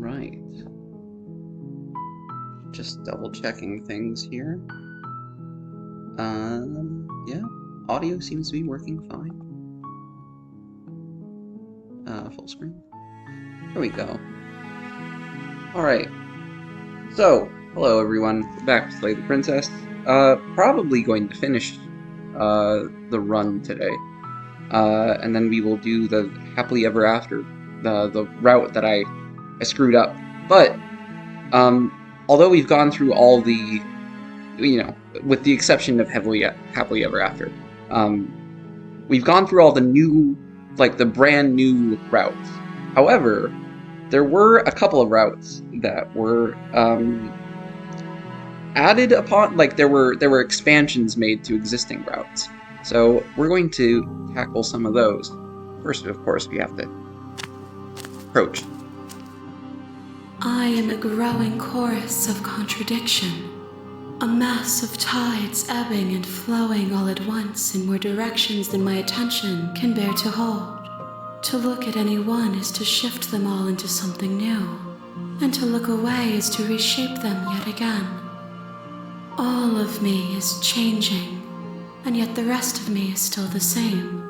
Alright. Just double checking things here. Yeah. Audio seems to be working fine. Full screen. There we go. Alright. So, hello everyone. Back to Slay the Princess. Probably going to finish the run today. And then we will do the Happily Ever After, the route that I screwed up. But, although we've gone through all the, with the exception of Happily Ever After, we've gone through all the new, the brand new routes. However, there were a couple of routes that were, added upon, there were expansions made to existing routes. So we're going to tackle some of those. First, of course, we have to approach. I am a growing chorus of contradiction, a mass of tides ebbing and flowing all at once in more directions than my attention can bear to hold. To look at any one is to shift them all into something new, and to look away is to reshape them yet again. All of me is changing, and yet the rest of me is still the same.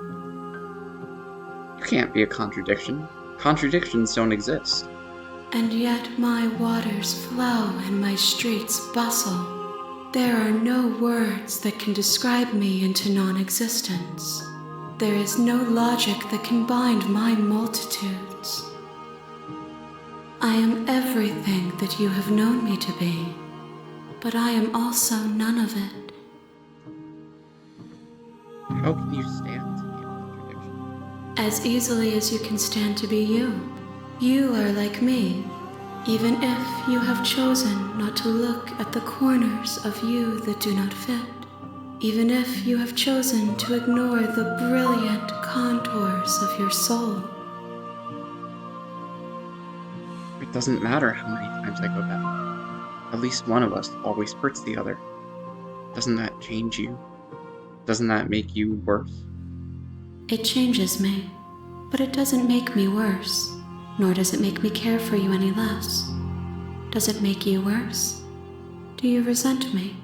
You can't be a contradiction. Contradictions don't exist. And yet my waters flow and my streets bustle. There are no words that can describe me into non-existence. There is no logic that can bind my multitudes. I am everything that you have known me to be, but I am also none of it. How can you stand to be a contradiction? As easily as you can stand to be you. You are like me, even if you have chosen not to look at the corners of you that do not fit, even if you have chosen to ignore the brilliant contours of your soul. It doesn't matter how many times I go back. At least one of us always hurts the other. Doesn't that change you? Doesn't that make you worse? It changes me, but it doesn't make me worse. Nor does it make me care for you any less. Does it make you worse? Do you resent me?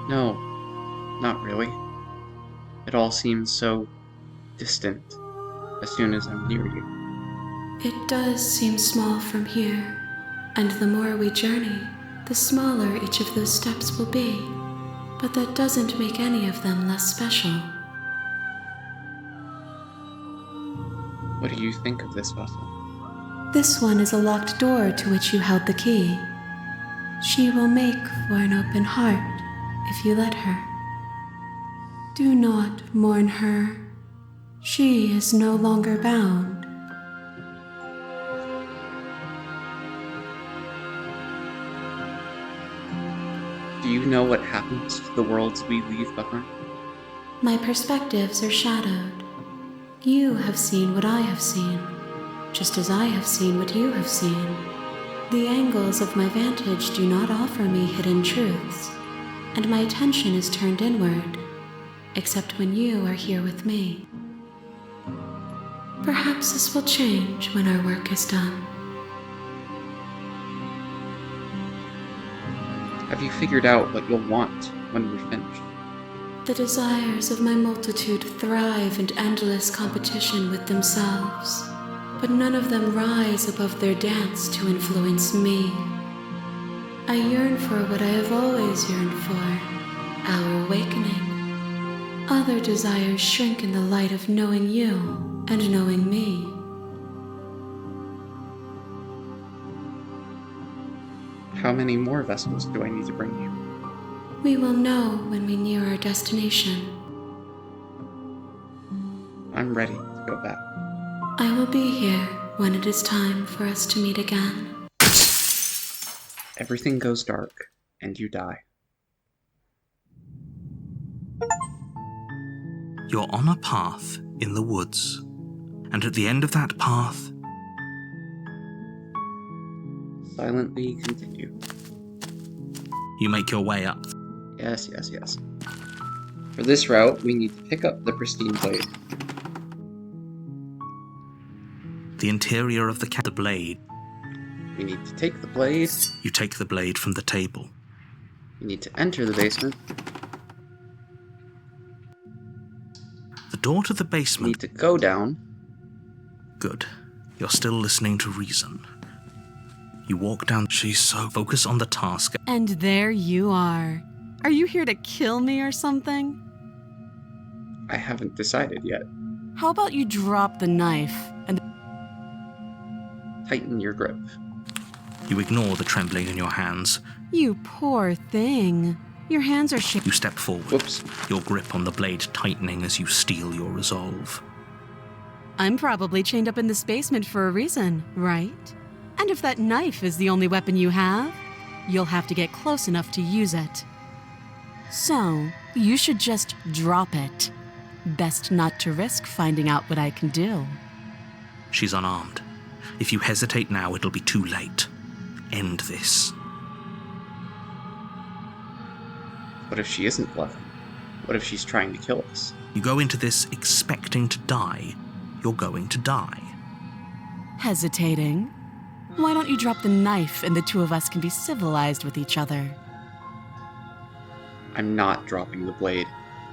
No, not really. It all seems so distant as soon as I'm near you. It does seem small from here, and the more we journey, the smaller each of those steps will be, but that doesn't make any of them less special. What do you think of this vessel? This one is a locked door to which you held the key. She will make for an open heart if you let her. Do not mourn her. She is no longer bound. Do you know what happens to the worlds we leave behind? My perspectives are shadowed. You have seen what I have seen, just as I have seen what you have seen. The angles of my vantage do not offer me hidden truths, and my attention is turned inward, except when you are here with me. Perhaps this will change when our work is done. Have you figured out what you'll want when we're finished? The desires of my multitude thrive in endless competition with themselves, but none of them rise above their dance to influence me. I yearn for what I have always yearned for, our awakening. Other desires shrink in the light of knowing you and knowing me. How many more vessels do I need to bring you? We will know when we near our destination. I'm ready to go back. I will be here when it is time for us to meet again. Everything goes dark, and you die. You're on a path in the woods, and at the end of that path, Silently continue. You make your way up. Yes. For this route, we need to pick up the pristine blade. The interior of the blade. We need to take the blade. You take the blade from the table. We need to enter the basement. The door to the We basement. need to go down. Good. You're still listening to reason. You walk down. She's so focused on the task. And there you are. Are you here to kill me or something? I haven't decided yet. How about you drop the knife and... Tighten your grip. You ignore the trembling in your hands. You poor thing. Your hands are shaking. You step forward. Whoops. Your grip on the blade tightening as you steel your resolve. I'm probably chained up in this basement for a reason, right? And if that knife is the only weapon you have, you'll have to get close enough to use it. So, you should just drop it. Best not to risk finding out what I can do. She's unarmed. If you hesitate now, it'll be too late. End this. What if she isn't bluffing? What if she's trying to kill us? You go into this expecting to die. You're going to die. Hesitating? Why don't you drop the knife and the two of us can be civilized with each other? I'm not dropping the blade.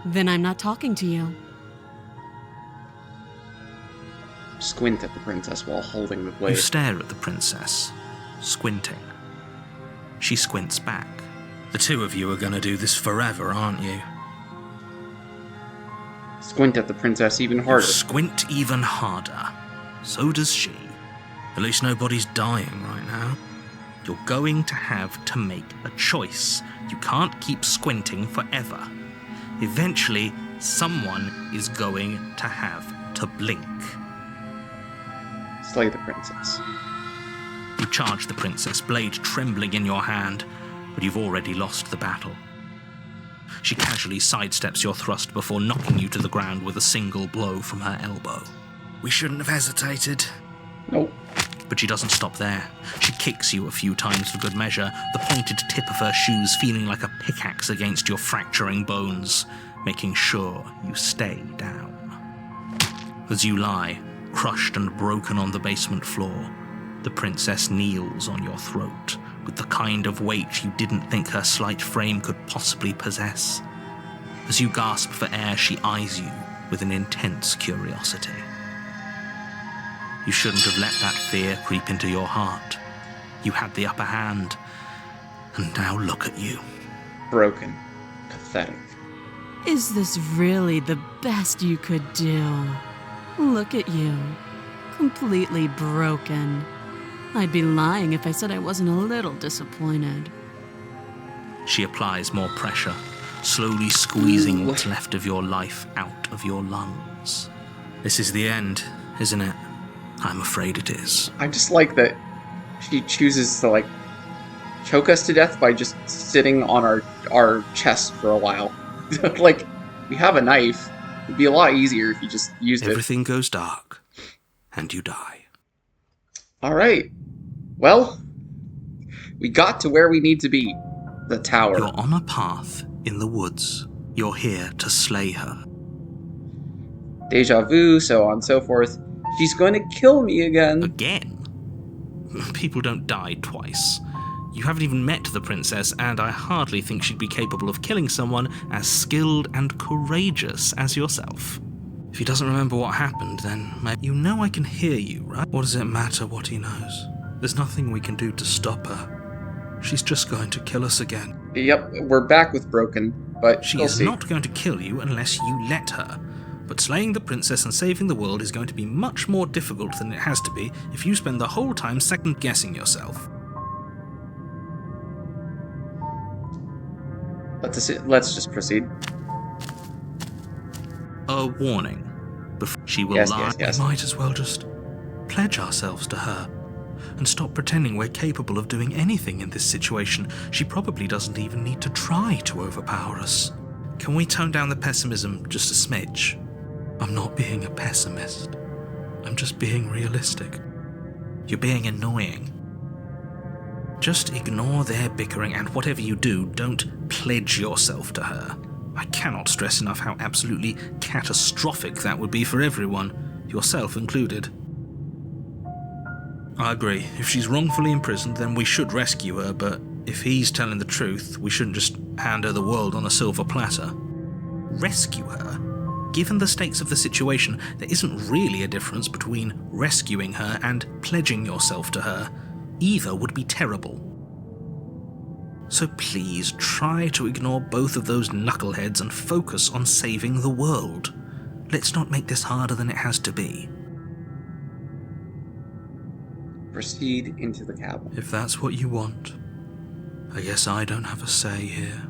Then I'm not talking to you. Squint at the princess while holding the You blade. stare at the princess, squinting. She squints back. The two of you are going to do this forever, aren't you? Squint at the princess even You harder. squint even harder. So does she. At least nobody's dying right now. You're going to have to make a choice. You can't keep squinting forever. Eventually, someone is going to have to blink. Slay the princess. You charge the princess, blade trembling in your hand, but you've already lost the battle. She casually sidesteps your thrust before knocking you to the ground with a single blow from her elbow. We shouldn't have hesitated. Nope. But she doesn't stop there. She kicks you a few times for good measure, the pointed tip of her shoes feeling like a pickaxe against your fracturing bones, making sure you stay down. As you lie, crushed and broken on the basement floor, the princess kneels on your throat with the kind of weight you didn't think her slight frame could possibly possess. As you gasp for air, she eyes you with an intense curiosity. You shouldn't have let that fear creep into your heart. You had the upper hand, and now look at you. Broken. Pathetic. Is this really the best you could do? Look at you. Completely broken. I'd be lying if I said I wasn't a little disappointed. She applies more pressure, slowly squeezing Ooh. what's left of your life out of your lungs. This is the end, isn't it? I'm afraid it is. I just like that she chooses to, choke us to death by just sitting on our chest for a while. We have a knife. It'd be a lot easier if you just used it. Everything goes dark, and you die. Alright. Well, we got to where we need to be. The tower. You're on a path in the woods. You're here to slay her. Deja vu, so on and so forth. She's going to kill me again. Again? People don't die twice. You haven't even met the princess, and I hardly think she'd be capable of killing someone as skilled and courageous as yourself. If he doesn't remember what happened, then maybe... You know I can hear you, right? What does it matter what he knows? There's nothing we can do to stop her. She's just going to kill us again. Yep, we're back with Broken, but She we'll is see. not going to kill you unless you let her. But slaying the princess and saving the world is going to be much more difficult than it has to be if you spend the whole time second-guessing yourself. Let's just proceed. A warning. Before she will Yes, lie, yes. we might as well just pledge ourselves to her and stop pretending we're capable of doing anything in this situation. She probably doesn't even need to try to overpower us. Can we tone down the pessimism just a smidge? I'm not being a pessimist. I'm just being realistic. You're being annoying. Just ignore their bickering, and whatever you do, don't pledge yourself to her. I cannot stress enough how absolutely catastrophic that would be for everyone, yourself included. I agree. If she's wrongfully imprisoned, then we should rescue her, but if he's telling the truth, we shouldn't just hand her the world on a silver platter. Rescue her? Given the stakes of the situation, there isn't really a difference between rescuing her and pledging yourself to her. Either would be terrible. So please, try to ignore both of those knuckleheads and focus on saving the world. Let's not make this harder than it has to be. Proceed into the cabin. If that's what you want, I guess I don't have a say here.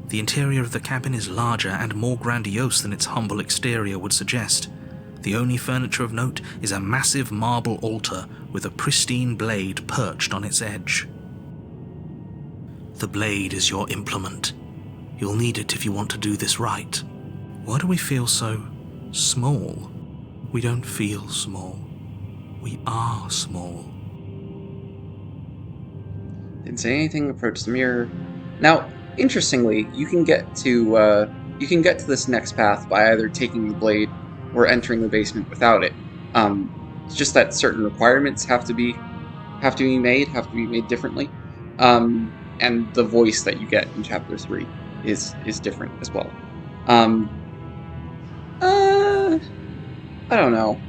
The interior of the cabin is larger and more grandiose than its humble exterior would suggest. The only furniture of note is a massive marble altar with a pristine blade perched on its edge. The blade is your implement. You'll need it if you want to do this right. Why do we feel so small? We don't feel small. We are small. Didn't say anything. Approach the mirror. Now, interestingly, you can get to this next path by either taking the blade or entering the basement without it. It's just that certain requirements have to be made differently. And the voice that you get in Chapter 3 is different as well. I don't know.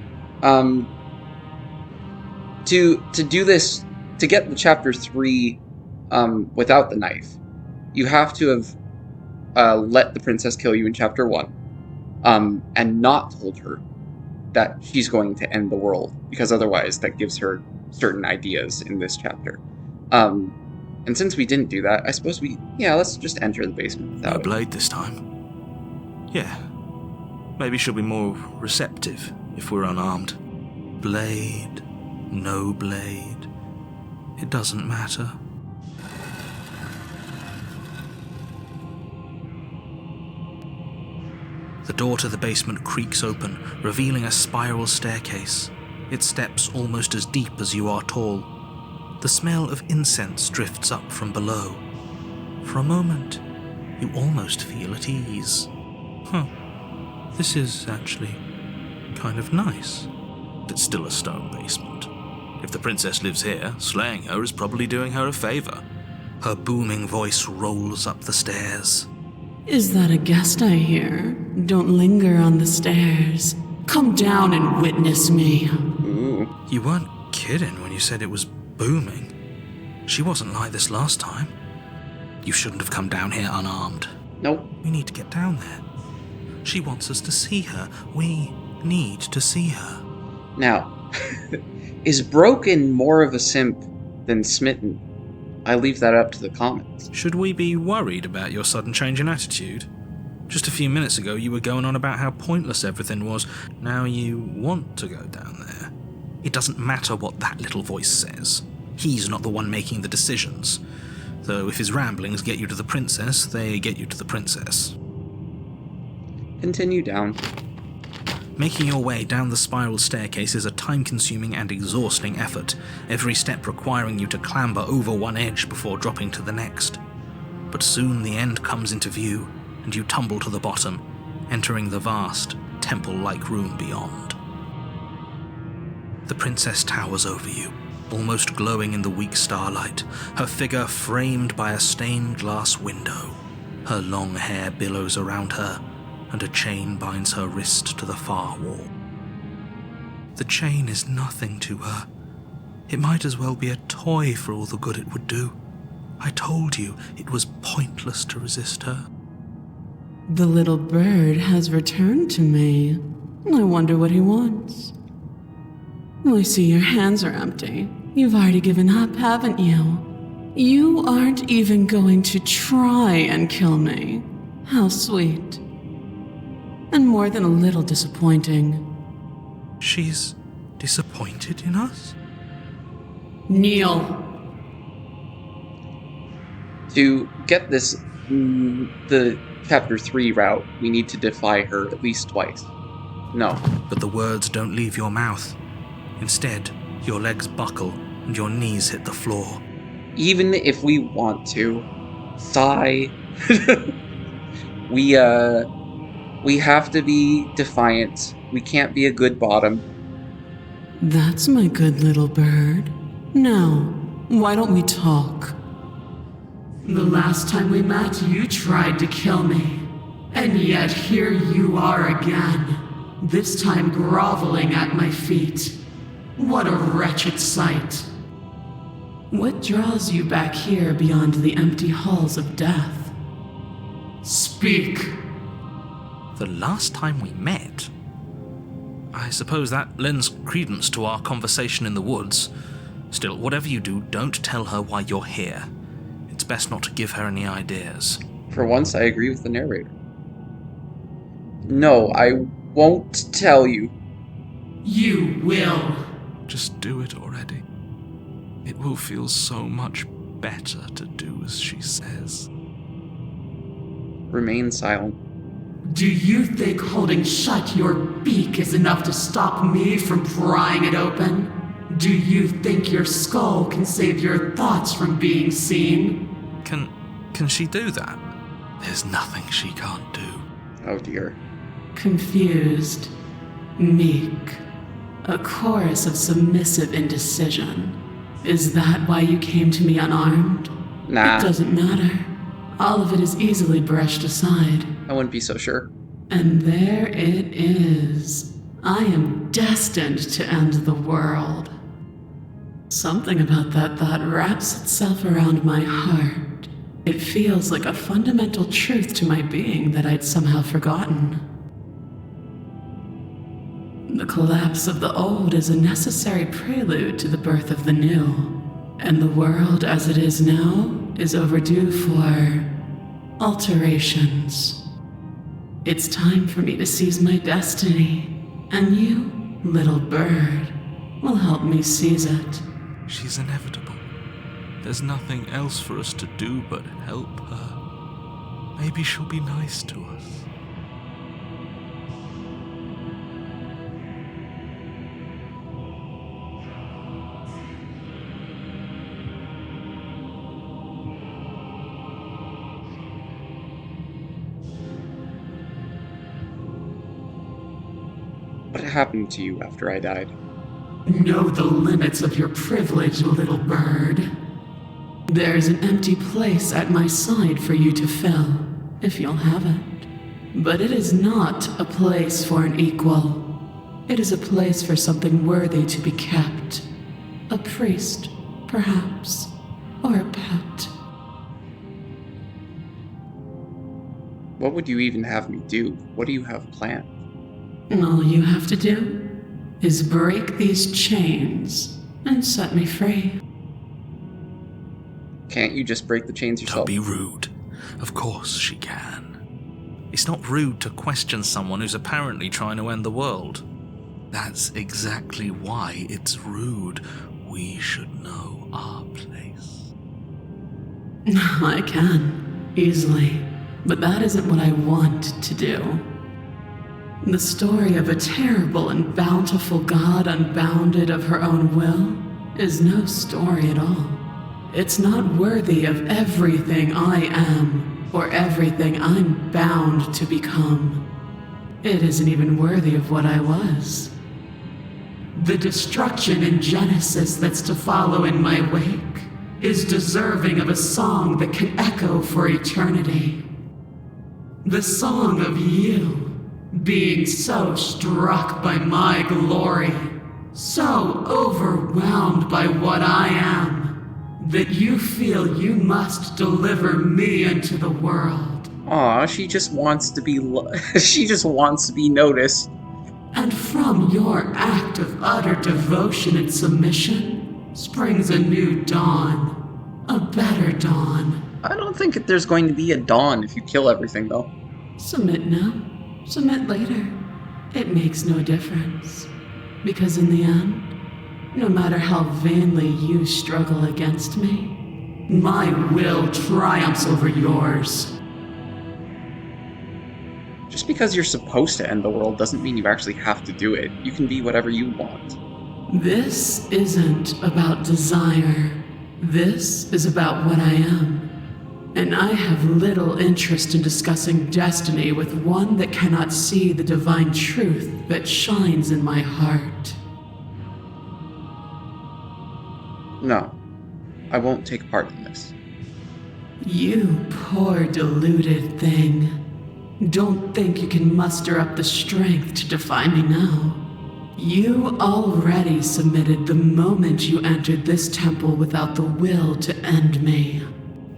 To do this, to get the Chapter 3 without the knife, you have to have let the princess kill you in Chapter 1, and not told her that she's going to end the world, because otherwise that gives her certain ideas in this chapter. And since we didn't do that, I suppose let's just enter the basement without No it. blade this time. Yeah. Maybe she'll be more receptive if we're unarmed. Blade, no blade. It doesn't matter. The door to the basement creaks open, revealing a spiral staircase, its steps almost as deep as you are tall. The smell of incense drifts up from below. For a moment, you almost feel at ease. This is actually kind of nice. It's still a stone basement. If the princess lives here, slaying her is probably doing her a favor. Her booming voice rolls up the stairs. Is that a guest I hear? Don't linger on the stairs. Come down and witness me. Ooh. You weren't kidding when you said it was booming. She wasn't like this last time. You shouldn't have come down here unarmed. Nope. We need to get down there. She wants us to see her. We need to see her. Now, is Broken more of a simp than Smitten? I leave that up to the comments. Should we be worried about your sudden change in attitude? Just a few minutes ago you were going on about how pointless everything was. Now you want to go down there. It doesn't matter what that little voice says. He's not the one making the decisions. Though if his ramblings get you to the princess, they get you to the princess. Continue down. Making your way down the spiral staircase is a time-consuming and exhausting effort, every step requiring you to clamber over one edge before dropping to the next. But soon the end comes into view, and you tumble to the bottom, entering the vast, temple-like room beyond. The princess towers over you, almost glowing in the weak starlight, her figure framed by a stained glass window. Her long hair billows around her, and a chain binds her wrist to the far wall. The chain is nothing to her. It might as well be a toy for all the good it would do. I told you it was pointless to resist her. The little bird has returned to me. I wonder what he wants. I see your hands are empty. You've already given up, haven't you? You aren't even going to try and kill me. How sweet. And more than a little disappointing. She's disappointed in us? Kneel. To get this, the Chapter 3 route, we need to defy her at least twice. No. But the words don't leave your mouth. Instead, your legs buckle and your knees hit the floor. Even if we want to, sigh. We have to be defiant. We can't be a good bottom. That's my good little bird. Now, why don't we talk? The last time we met, you tried to kill me. And yet here you are again. This time groveling at my feet. What a wretched sight. What draws you back here beyond the empty halls of death? Speak. The last time we met? I suppose that lends credence to our conversation in the woods. Still, whatever you do, don't tell her why you're here. It's best not to give her any ideas. For once, I agree with the narrator. No, I won't tell you. You will. Just do it already. It will feel so much better to do as she says. Remain silent. Do you think holding shut your beak is enough to stop me from prying it open? Do you think your skull can save your thoughts from being seen? Can she do that? There's nothing she can't do. Oh dear. Confused, meek, a chorus of submissive indecision. Is that why you came to me unarmed? Nah. It doesn't matter. All of it is easily brushed aside. I wouldn't be so sure. And there it is. I am destined to end the world. Something about that thought wraps itself around my heart. It feels like a fundamental truth to my being that I'd somehow forgotten. The collapse of the old is a necessary prelude to the birth of the new. And the world as it is now is overdue for alterations. It's time for me to seize my destiny, and you, little bird, will help me seize it. She's inevitable. There's nothing else for us to do but help her. Maybe she'll be nice to us. What happened to you after I died? Know the limits of your privilege, little bird. There's an empty place at my side for you to fill, if you'll have it. But it is not a place for an equal. It is a place for something worthy to be kept. A priest, perhaps, or a pet. What would you even have me do? What do you have planned? All you have to do is break these chains and set me free. Can't you just break the chains yourself? Don't be rude. Of course she can. It's not rude to question someone who's apparently trying to end the world. That's exactly why it's rude. We should know our place. I can, easily. But that isn't what I want to do. The story of a terrible and bountiful god unbounded of her own will is no story at all. It's not worthy of everything I am or everything I'm bound to become. It isn't even worthy of what I was. The destruction in Genesis that's to follow in my wake is deserving of a song that can echo for eternity. The song of you. Being so struck by my glory, so overwhelmed by what I am, that you feel you must deliver me into the world. Aw, she just wants to be she just wants to be noticed. And from your act of utter devotion and submission springs a new dawn, a better dawn. I don't think that there's going to be a dawn if you kill everything, though. Submit now. Submit later. It makes no difference. Because in the end, no matter how vainly you struggle against me, my will triumphs over yours. Just because you're supposed to end the world doesn't mean you actually have to do it. You can be whatever you want. This isn't about desire. This is about what I am. And I have little interest in discussing destiny with one that cannot see the divine truth that shines in my heart. No, I won't take part in this. You poor deluded thing. Don't think you can muster up the strength to defy me now. You already submitted the moment you entered this temple without the will to end me.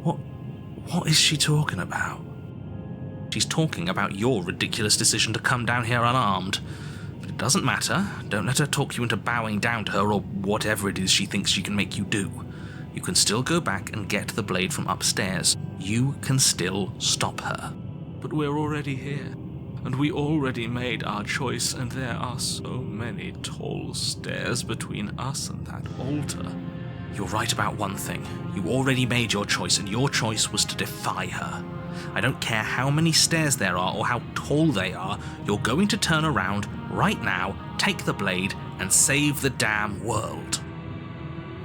What is she talking about? She's talking about your ridiculous decision to come down here unarmed. But it doesn't matter. Don't let her talk you into bowing down to her or whatever it is she thinks she can make you do. You can still go back and get the blade from upstairs. You can still stop her. But we're already here. And we already made our choice, and there are so many tall stairs between us and that altar. You're right about one thing. You already made your choice, and your choice was to defy her. I don't care how many stairs there are or how tall they are, you're going to turn around right now, take the blade, and save the damn world.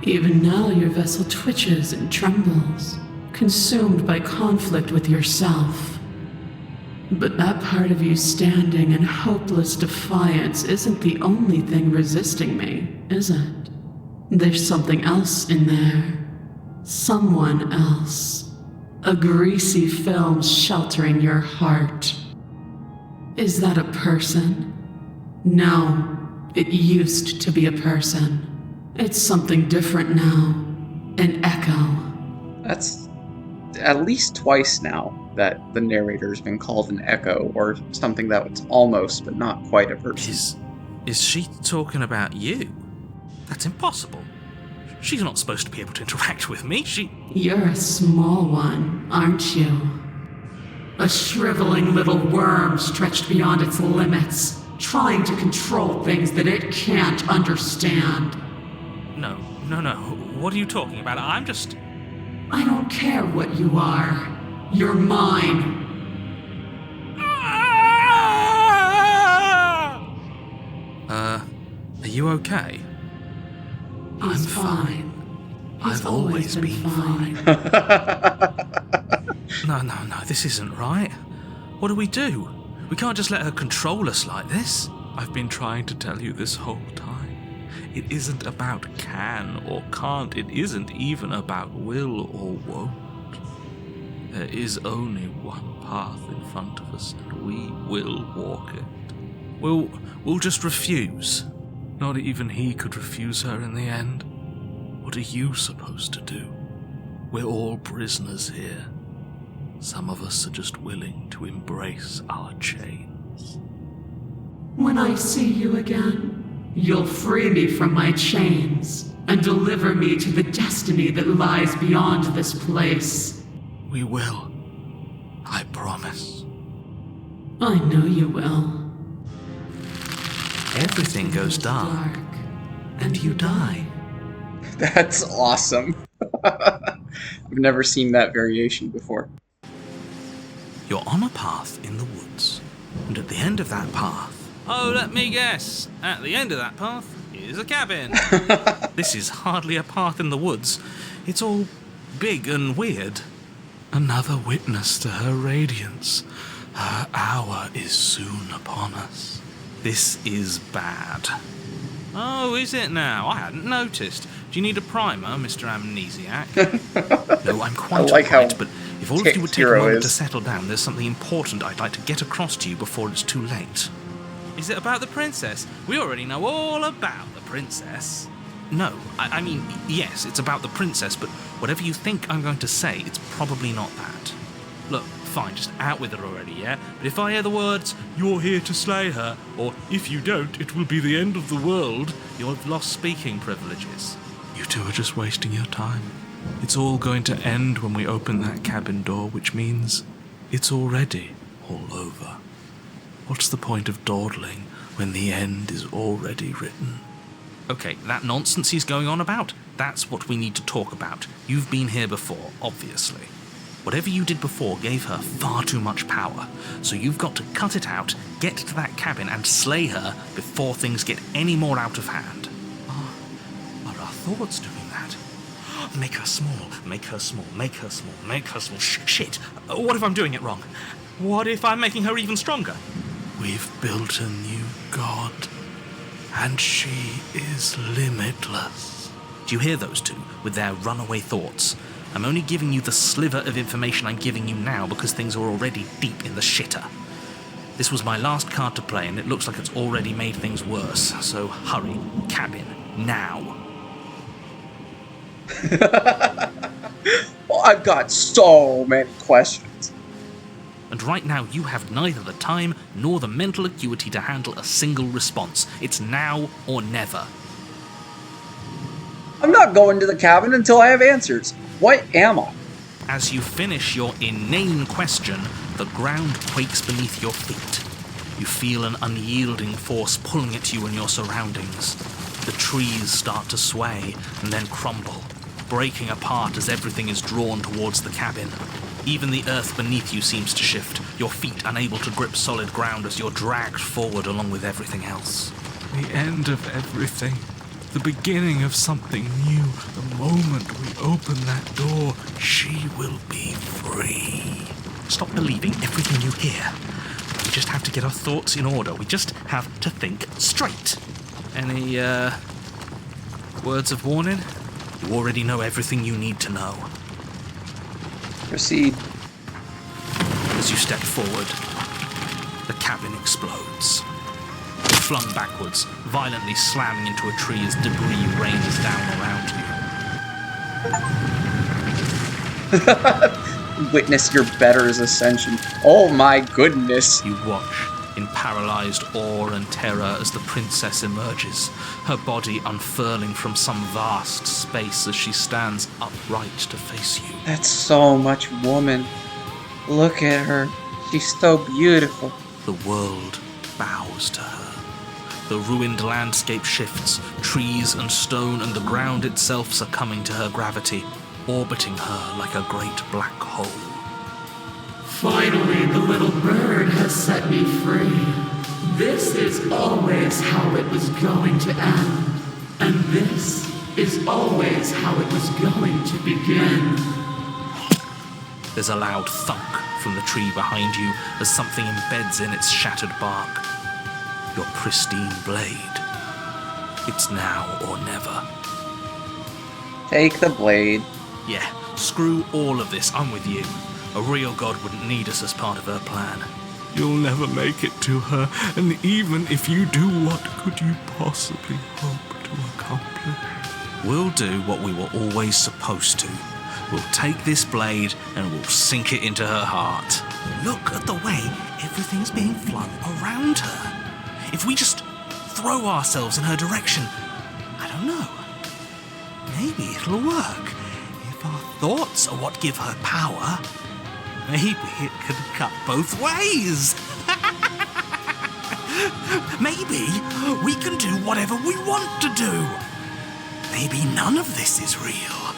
Even now your vessel twitches and trembles, consumed by conflict with yourself. But that part of you standing in hopeless defiance isn't the only thing resisting me, is it? There's something else in there. Someone else. A greasy film sheltering your heart. Is that a person? No, it used to be a person. It's something different now. An echo. That's at least twice now that the narrator's been called an echo, or something that's almost but not quite a person. Is she talking about you? That's impossible. She's not supposed to be able to interact with me. You're a small one, aren't you? A shriveling little worm stretched beyond its limits, trying to control things that it can't understand. No. What are you talking about? I don't care what you are. You're mine. Are you okay? He's fine. I've always been fine. No, this isn't right. What do? We can't just let her control us like this. I've been trying to tell you this whole time. It isn't about can or can't. It isn't even about will or won't. There is only one path in front of us, and we will walk it. We'll just refuse. Not even he could refuse her in the end. What are you supposed to do? We're all prisoners here. Some of us are just willing to embrace our chains. When I see you again, you'll free me from my chains and deliver me to the destiny that lies beyond this place. We will. I promise. I know you will. Everything goes dark, and you die. That's awesome. I've never seen that variation before. You're on a path in the woods, and at the end of that path... Oh, let me guess. At the end of that path is a cabin. This is hardly a path in the woods. It's all big and weird. Another witness to her radiance. Her hour is soon upon us. This is bad. Oh, is it now? I hadn't noticed. Do you need a primer, Mr. Amnesiac? No, I'm quite alright, but if all of you would take a moment to settle down, there's something important I'd like to get across to you before it's too late. Is it about the princess? We already know all about the princess. No, I mean, yes, it's about the princess, but whatever you think I'm going to say, it's probably not that. Look, fine, just out with it already, yeah? But if I hear the words, "You're here to slay her," or "If you don't, it will be the end of the world," you'll have lost speaking privileges. You two are just wasting your time. It's all going to end when we open that cabin door, which means it's already all over. What's the point of dawdling when the end is already written? Okay, that nonsense he's going on about, that's what we need to talk about. You've been here before, obviously. Whatever you did before gave her far too much power, so you've got to cut it out, get to that cabin, and slay her before things get any more out of hand. Are our thoughts doing that? Make her small, make her small, make her small, make her small. Shit! What if I'm doing it wrong? What if I'm making her even stronger? We've built a new god, and she is limitless. Do you hear those two, with their runaway thoughts? I'm only giving you the sliver of information I'm giving you now because things are already deep in the shitter. This was my last card to play, and it looks like it's already made things worse. So hurry, cabin, now. Well, I've got so many questions. And right now you have neither the time nor the mental acuity to handle a single response. It's now or never. I'm not going to the cabin until I have answers. What am I? As you finish your inane question, the ground quakes beneath your feet. You feel an unyielding force pulling at you and your surroundings. The trees start to sway and then crumble, breaking apart as everything is drawn towards the cabin. Even the earth beneath you seems to shift, your feet unable to grip solid ground as you're dragged forward along with everything else. The end of everything. The beginning of something new. The moment we open that door, she will be free. Stop believing everything you hear. We just have to get our thoughts in order. We just have to think straight. Any, words of warning? You already know everything you need to know. Proceed. As you step forward, the cabin explodes. Flung backwards, violently slamming into a tree as debris rains down around you. Witness your better's ascension. Oh my goodness. You watch in paralyzed awe and terror as the princess emerges, her body unfurling from some vast space as she stands upright to face you. That's so much woman. Look at her. She's so beautiful. The world bows to her. The ruined landscape shifts, trees and stone and the ground itself succumbing to her gravity, orbiting her like a great black hole. Finally, the little bird has set me free. This is always how it was going to end. And this is always how it was going to begin. There's a loud thunk from the tree behind you as something embeds in its shattered bark. Your pristine blade. It's now or never. Take the blade. Yeah, screw all of this, I'm with you. A real god wouldn't need us as part of her plan. You'll never make it to her, and even if you do, what could you possibly hope to accomplish? We'll do what we were always supposed to. We'll take this blade and we'll sink it into her heart. Look at the way everything's being flung around her. If we just throw ourselves in her direction, I don't know. Maybe it'll work. If our thoughts are what give her power, maybe it could cut both ways. Maybe we can do whatever we want to do. Maybe none of this is real.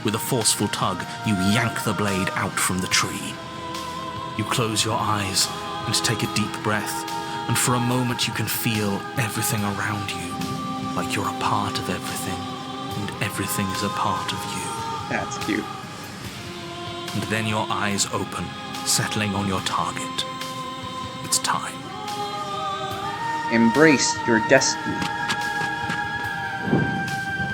With a forceful tug, you yank the blade out from the tree. You close your eyes and take a deep breath, and for a moment you can feel everything around you, like you're a part of everything, and everything is a part of you. That's cute. And then your eyes open, settling on your target. It's time. Embrace your destiny.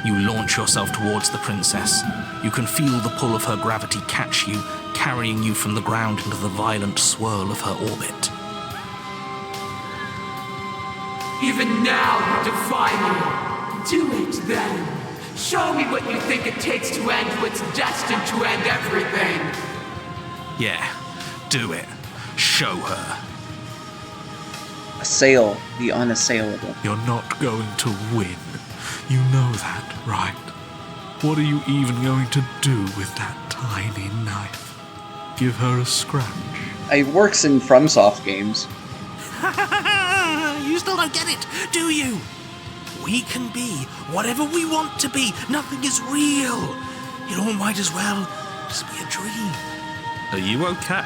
You launch yourself towards the princess. You can feel the pull of her gravity catch you, carrying you from the ground into the violent swirl of her orbit. Even now you defy me. Do it then. Show me what you think it takes to end what's destined to end everything. Yeah, do it. Show her. Assail the unassailable. You're not going to win. You know that, right? What are you even going to do with that tiny knife? Give her a scratch? It works in FromSoft games. You still don't get it, do you? We can be whatever we want to be. Nothing is real. It all might as well just be a dream. Are you okay?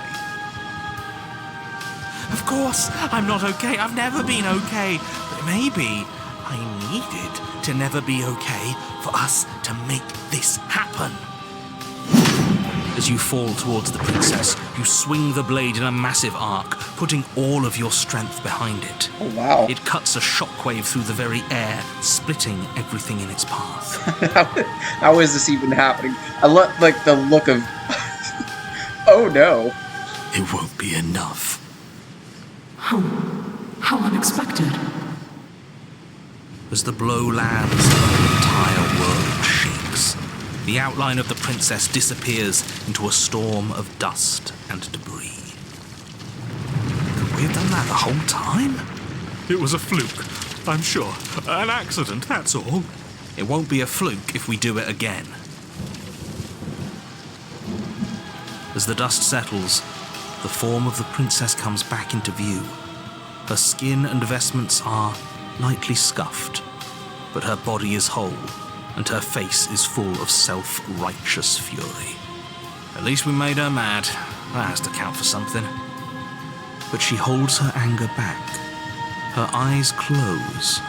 Of course, I'm not okay. I've never been okay. But maybe I needed to never be okay for us to make this happen. As you fall towards the princess, you swing the blade in a massive arc, putting all of your strength behind it. Oh, wow. It cuts a shockwave through the very air, splitting everything in its path. How is this even happening? I love, like, the look of... oh, no. It won't be enough. How unexpected. As the blow lands, the entire world shakes. The outline of the princess disappears into a storm of dust and debris. Could we have done that the whole time? It was a fluke, I'm sure. An accident, that's all. It won't be a fluke if we do it again. As the dust settles, the form of the princess comes back into view. Her skin and vestments are lightly scuffed, but her body is whole, and her face is full of self-righteous fury. At least we made her mad. That has to count for something. But she holds her anger back. Her eyes close,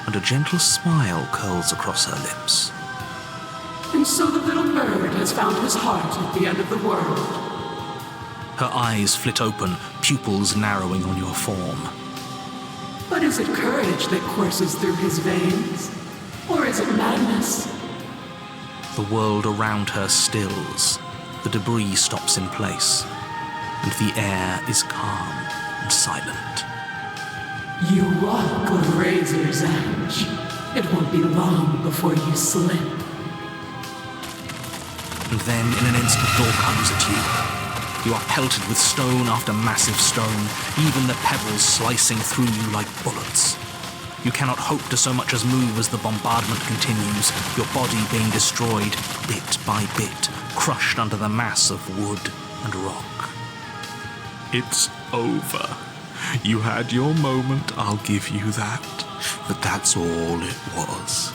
and a gentle smile curls across her lips. And so the little bird has found his heart at the end of the world. Her eyes flit open, pupils narrowing on your form. But is it courage that courses through his veins? Or is it madness? The world around her stills. The debris stops in place, and the air is calm and silent. You walk a razor's edge. It won't be long before you slip. And then, in an instant, it all comes at you. You are pelted with stone after massive stone, even the pebbles slicing through you like bullets. You cannot hope to so much as move as the bombardment continues, your body being destroyed bit by bit, crushed under the mass of wood and rock. It's over. You had your moment, I'll give you that. But that's all it was.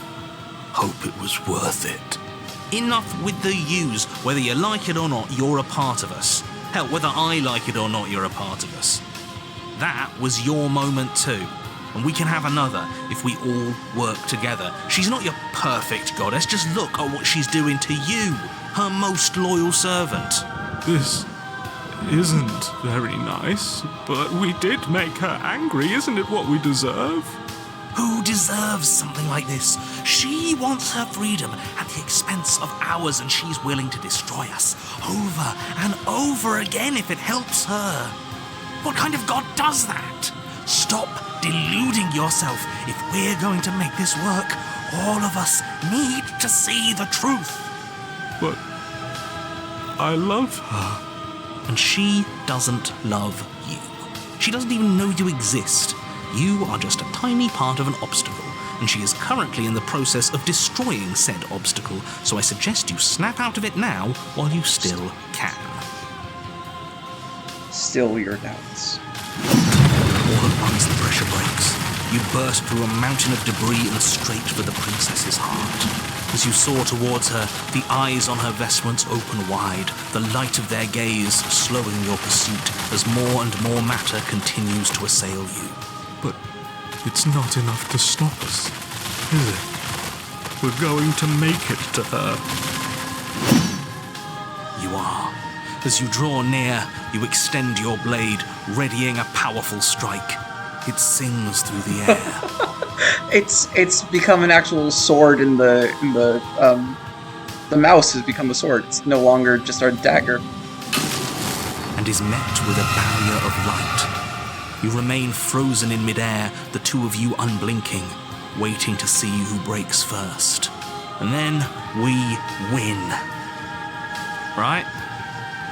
Hope it was worth it. Enough with the yous. Whether you like it or not, you're a part of us. Hell, whether I like it or not, you're a part of us. That was your moment too. And we can have another if we all work together. She's not your perfect goddess. Just look at what she's doing to you, her most loyal servant. This isn't very nice, but we did make her angry. Isn't it what we deserve? Who deserves something like this? She wants her freedom at the expense of ours, and she's willing to destroy us over and over again if it helps her. What kind of god does that? Stop deluding yourself. If we're going to make this work, all of us need to see the truth. But I love her. And she doesn't love you. She doesn't even know you exist. You are just a tiny part of an obstacle, and she is currently in the process of destroying said obstacle, so I suggest you snap out of it now while you still can. Still your doubts. All at once the pressure breaks. You burst through a mountain of debris and straight for the princess's heart. As you soar towards her, the eyes on her vestments open wide, the light of their gaze slowing your pursuit as more and more matter continues to assail you. But it's not enough to stop us, is it? We're going to make it to her. You are. As you draw near, you extend your blade, readying a powerful strike. It sings through the air. It's become an actual sword in the mouse has become a sword. It's no longer just our dagger. And is met with a barrier of light. You remain frozen in midair, the two of you unblinking, waiting to see who breaks first. And then we win. Right?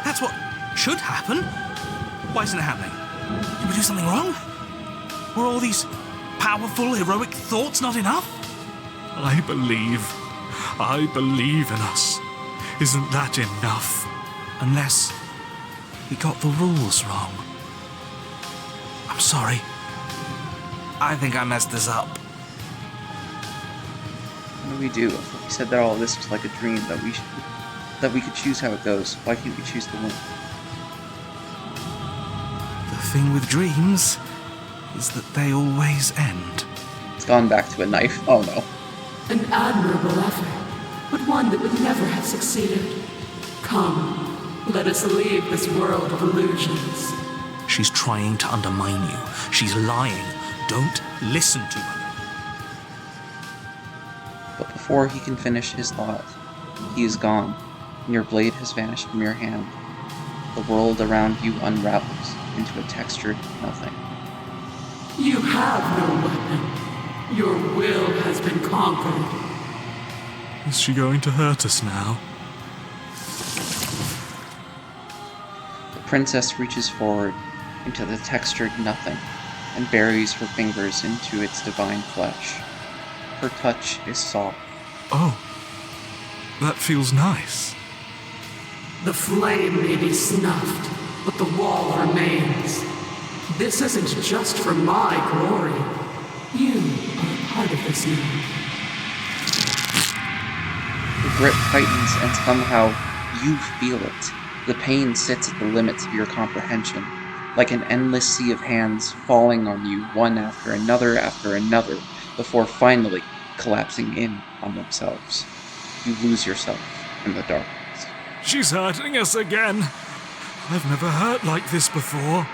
That's what should happen. Why isn't it happening? Did we do something wrong? Were all these powerful, heroic thoughts not enough? I believe in us. Isn't that enough? Unless we got the rules wrong. I'm sorry. I think I messed this up. What do we do? We said that all of this was like a dream, that we should that we could choose how it goes. Why can't we choose to win? The thing with dreams is that they always end. It's gone back to a knife. Oh no. An admirable effort, but one that would never have succeeded. Come, let us leave this world of illusions. She's trying to undermine you. She's lying. Don't listen to her. But before he can finish his thought, he is gone, and your blade has vanished from your hand. The world around you unravels into a textured nothing. You have no weapon. Your will has been conquered. Is she going to hurt us now? The princess reaches forward into the textured nothing and buries her fingers into its divine flesh. Her touch is soft. Oh, that feels nice. The flame may be snuffed, but the wall remains. This isn't just for my glory. You are a part of this now. The grip tightens and somehow you feel it. The pain sits at the limits of your comprehension, like an endless sea of hands falling on you one after another, before finally collapsing in on themselves. You lose yourself in the darkness. She's hurting us again. I've never hurt like this before.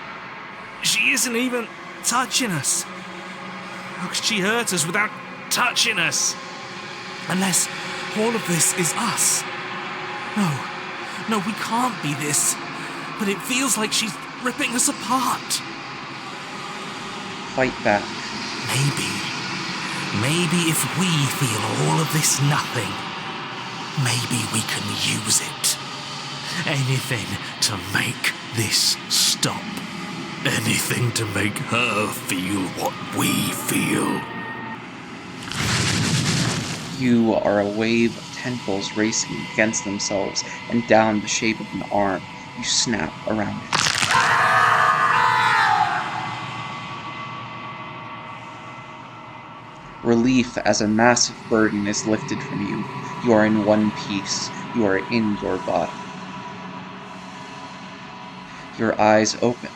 She isn't even touching us. How could she hurt us without touching us? Unless all of this is us. No, we can't be this. But it feels like she's ripping us apart. Fight back. Maybe if we feel all of this nothing, maybe we can use it. Anything to make this stop. Anything to make her feel what we feel. You are a wave of tentacles racing against themselves and down the shape of an arm. You snap around it. Relief as a massive burden is lifted from you. You are in one piece. You are in your body. Your eyes open.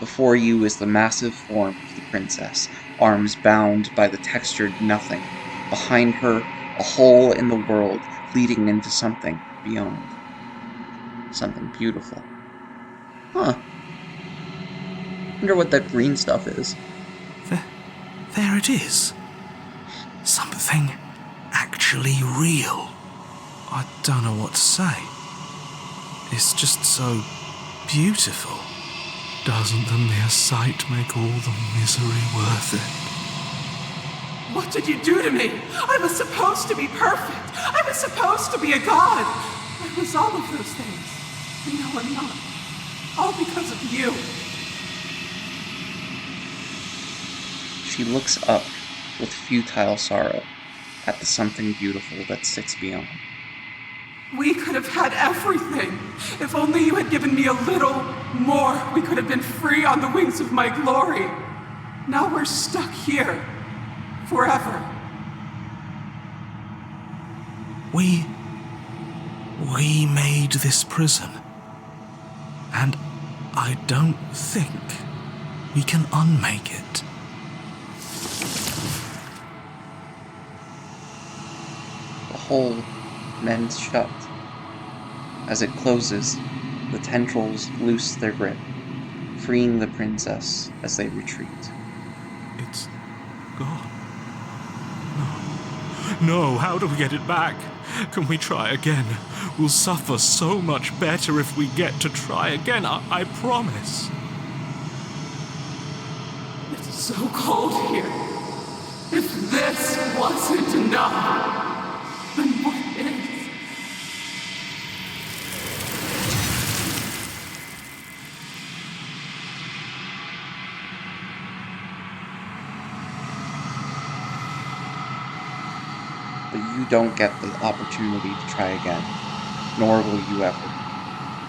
Before you is the massive form of the princess, arms bound by the textured nothing. Behind her, a hole in the world leading into something beyond. Something beautiful. Huh. Wonder what that green stuff is. There it is. Something actually real. I don't know what to say. It's just so beautiful. Doesn't the mere sight make all the misery worth it? What did you do to me? I was supposed to be perfect. I was supposed to be a god. I was all of those things. And now I'm not. All because of you. She looks up with futile sorrow at the something beautiful that sits beyond. We could have had everything. If only you had given me a little more, we could have been free on the wings of my glory. Now we're stuck here. Forever. We made this prison. And I don't think we can unmake it. The hole mends shut. As it closes, the tendrils loose their grip, freeing the princess as they retreat. It's gone. No, how do we get it back? Can we try again? We'll suffer so much better if we get to try again, I promise. It's so cold here. If this wasn't enough, then what is? But you don't get the opportunity to try again, nor will you ever.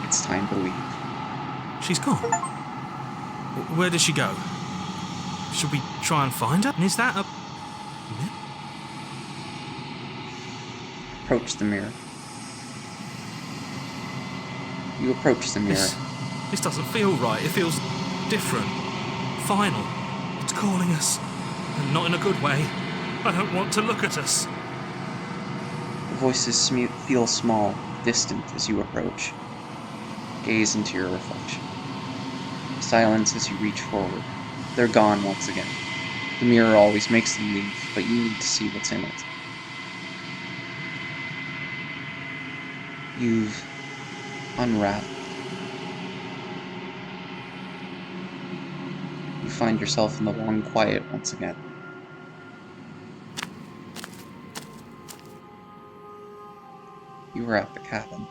It's time to leave. She's gone. Where does she go? Should we try and find her? And is that a... Approach the mirror. You approach the mirror. This doesn't feel right. It feels different. Final. It's calling us. And not in a good way. I don't want to look at us. The voices feel small, distant as you approach. Gaze into your reflection. Silence as you reach forward. They're gone once again. The mirror always makes them leave, but you need to see what's in it. You've unraveled. You find yourself in the long quiet once again. You are at the cabin.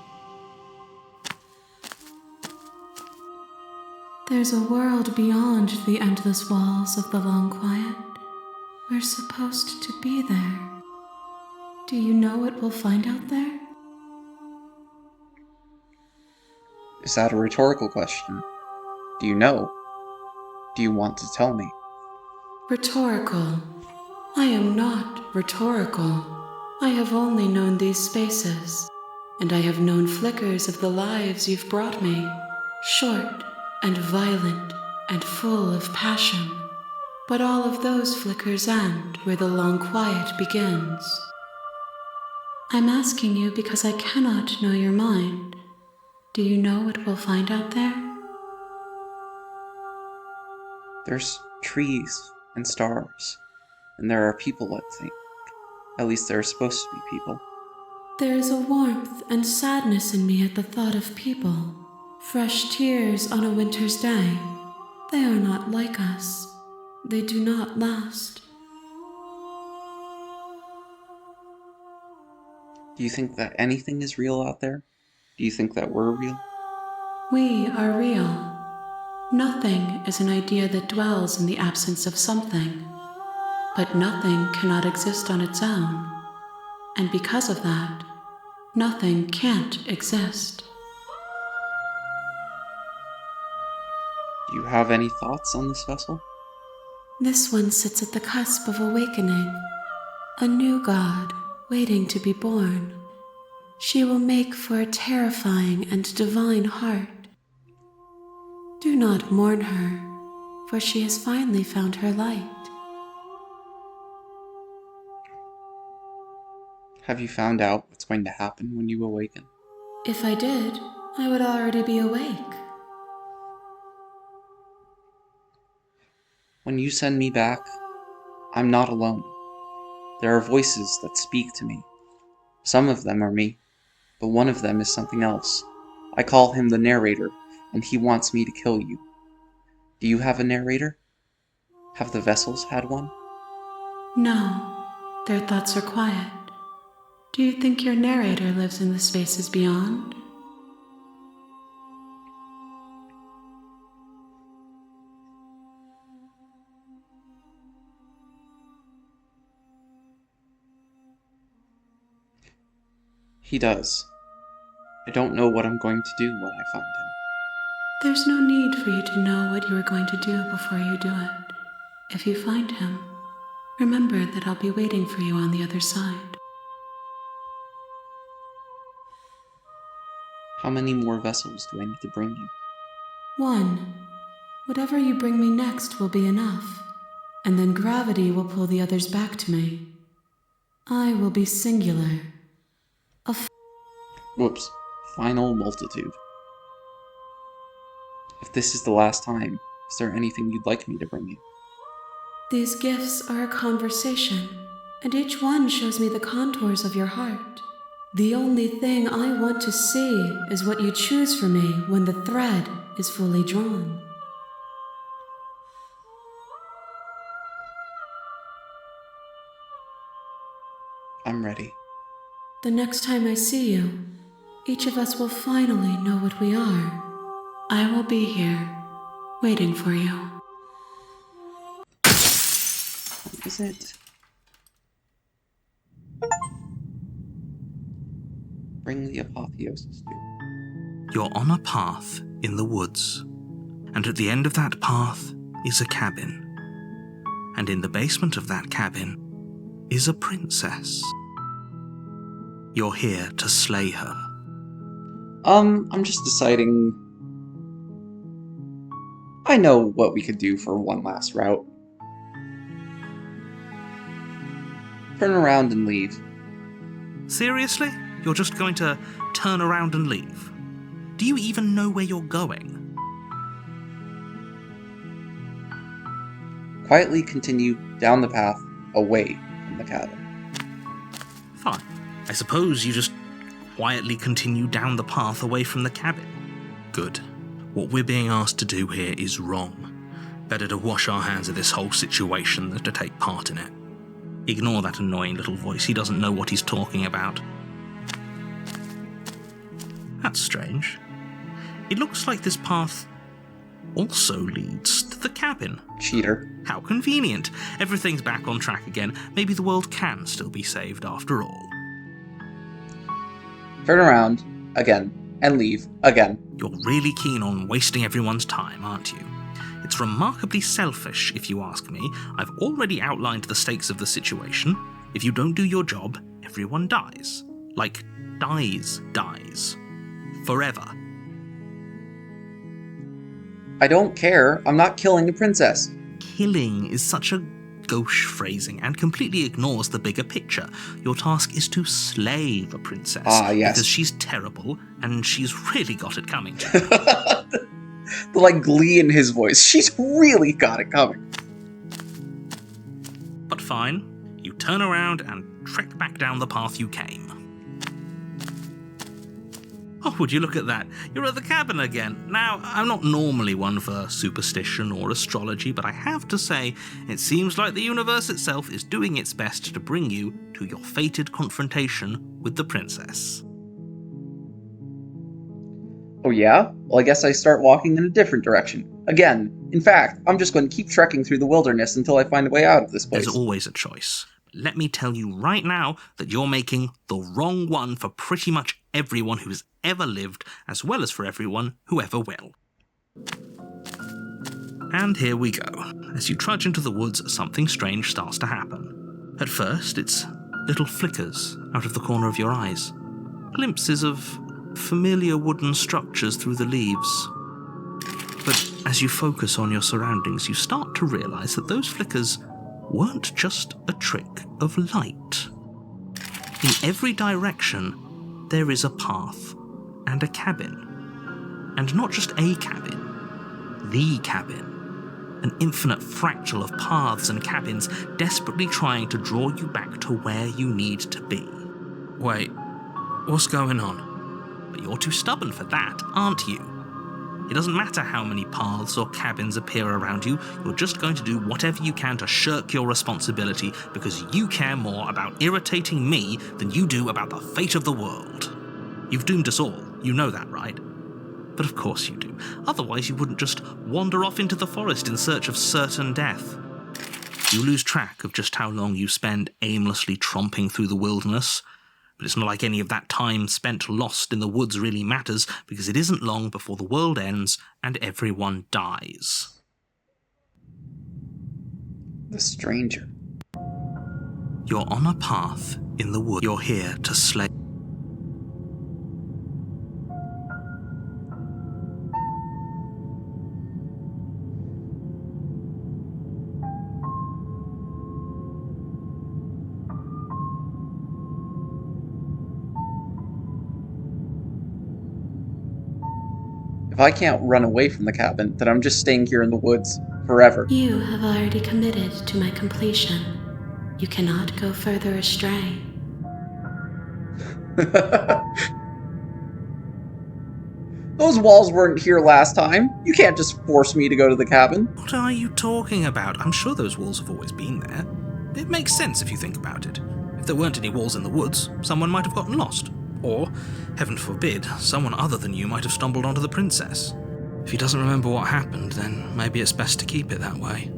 There's a world beyond the endless walls of the long quiet. We're supposed to be there. Do you know what we'll find out there? Is that a rhetorical question? Do you know? Do you want to tell me? Rhetorical. I am not rhetorical. I have only known these spaces, and I have known flickers of the lives you've brought me, short and violent and full of passion. But all of those flickers end where the long quiet begins. I'm asking you because I cannot know your mind. Do you know what we'll find out there? There's trees and stars, and there are people, I think. At least there are supposed to be people. There is a warmth and sadness in me at the thought of people. Fresh tears on a winter's day. They are not like us. They do not last. Do you think that anything is real out there? Do you think that we're real? We are real. Nothing is an idea that dwells in the absence of something. But nothing cannot exist on its own. And because of that, nothing can't exist. Do you have any thoughts on this vessel? This one sits at the cusp of awakening. A new god waiting to be born. She will make for a terrifying and divine heart. Do not mourn her, for she has finally found her light. Have you found out what's going to happen when you awaken? If I did, I would already be awake. When you send me back, I'm not alone. There are voices that speak to me. Some of them are me, but one of them is something else. I call him the narrator, and he wants me to kill you. Do you have a narrator? Have the vessels had one? No, their thoughts are quiet. Do you think your narrator lives in the spaces beyond? He does. I don't know what I'm going to do when I find him. There's no need for you to know what you are going to do before you do it. If you find him, remember that I'll be waiting for you on the other side. How many more vessels do I need to bring you? One. Whatever you bring me next will be enough, and then gravity will pull the others back to me. I will be singular. Whoops. Final multitude. If this is the last time, is there anything you'd like me to bring you? These gifts are a conversation, and each one shows me the contours of your heart. The only thing I want to see is what you choose for me when the thread is fully drawn. I'm ready. The next time I see you, each of us will finally know what we are. I will be here, waiting for you. What is it? Bring the Apotheosis to. You're on a path in the woods, and at the end of that path is a cabin. And in the basement of that cabin is a princess. You're here to slay her. I'm just deciding... I know what we could do for one last route. Turn around and leave. Seriously? You're just going to turn around and leave? Do you even know where you're going? Quietly continue down the path away from the cabin. Fine. I suppose you just quietly continue down the path away from the cabin. Good. What we're being asked to do here is wrong. Better to wash our hands of this whole situation than to take part in it. Ignore that annoying little voice. He doesn't know what he's talking about. That's strange. It looks like this path also leads to the cabin. Cheater. How convenient. Everything's back on track again. Maybe the world can still be saved after all. Turn around, again, and leave, again. You're really keen on wasting everyone's time, aren't you? It's remarkably selfish, if you ask me. I've already outlined the stakes of the situation. If you don't do your job, everyone dies. Like, dies. Forever. I don't care. I'm not killing the princess. Killing is such a gauche phrasing and completely ignores the bigger picture. Your task is to slay the princess. Ah, yes. Because she's terrible and she's really got it coming. The, glee in his voice. She's really got it coming. But fine. You turn around and trek back down the path you came. Oh, would you look at that? You're at the cabin again. Now, I'm not normally one for superstition or astrology, but I have to say, it seems like the universe itself is doing its best to bring you to your fated confrontation with the princess. Oh yeah? Well, I guess I start walking in a different direction. Again. In fact, I'm just going to keep trekking through the wilderness until I find a way out of this place. There's always a choice. Let me tell you right now that you're making the wrong one for pretty much everyone who has ever lived, as well as for everyone who ever will. And here we go. As you trudge into the woods, something strange starts to happen. At first, it's little flickers out of the corner of your eyes. Glimpses of familiar wooden structures through the leaves. But as you focus on your surroundings, you start to realize that those flickers weren't just a trick of light. In every direction, there is a path and a cabin. And not just a cabin, the cabin. An infinite fractal of paths and cabins desperately trying to draw you back to where you need to be. Wait, what's going on? But you're too stubborn for that, aren't you? It doesn't matter how many paths or cabins appear around you, you're just going to do whatever you can to shirk your responsibility because you care more about irritating me than you do about the fate of the world. You've doomed us all, you know that, right? But of course you do. Otherwise you wouldn't just wander off into the forest in search of certain death. You lose track of just how long you spend aimlessly tromping through the wilderness. But it's not like any of that time spent lost in the woods really matters, because it isn't long before the world ends and everyone dies. The stranger. You're on a path in the woods. You're here to slay. If I can't run away from the cabin, then I'm just staying here in the woods forever. You have already committed to my completion. You cannot go further astray. Those walls weren't here last time. You can't just force me to go to the cabin. What are you talking about? I'm sure those walls have always been there. It makes sense if you think about it. If there weren't any walls in the woods, someone might have gotten lost. Or, heaven forbid, someone other than you might have stumbled onto the princess. If he doesn't remember what happened, then maybe it's best to keep it that way.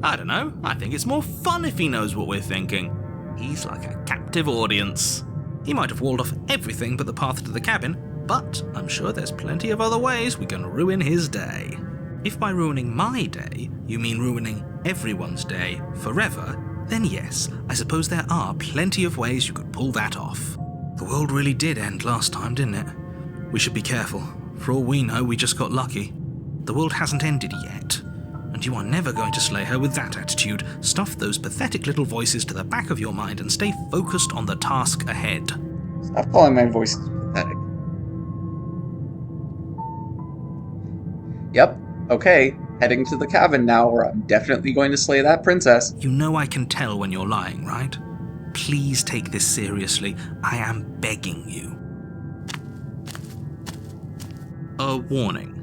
I don't know. I think it's more fun if he knows what we're thinking. He's like a captive audience. He might have walled off everything but the path to the cabin, but I'm sure there's plenty of other ways we can ruin his day. If by ruining my day, you mean ruining everyone's day forever, then yes, I suppose there are plenty of ways you could pull that off. The world really did end last time, didn't it? We should be careful. For all we know, we just got lucky. The world hasn't ended yet, and you are never going to slay her with that attitude. Stuff those pathetic little voices to the back of your mind and stay focused on the task ahead. Stop calling my voices pathetic. Yep, okay. Heading to the cabin now, where I'm definitely going to slay that princess. You know I can tell when you're lying, right? Please take this seriously. I am begging you. A warning.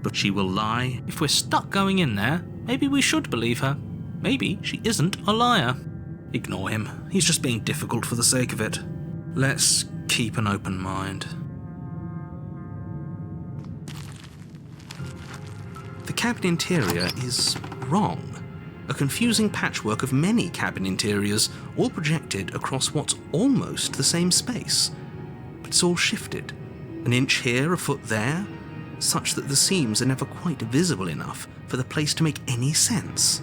But she will lie. If we're stuck going in there, maybe we should believe her. Maybe she isn't a liar. Ignore him. He's just being difficult for the sake of it. Let's keep an open mind. The cabin interior is wrong. A confusing patchwork of many cabin interiors, all projected across what's almost the same space. But it's all shifted. An inch here, a foot there, such that the seams are never quite visible enough for the place to make any sense.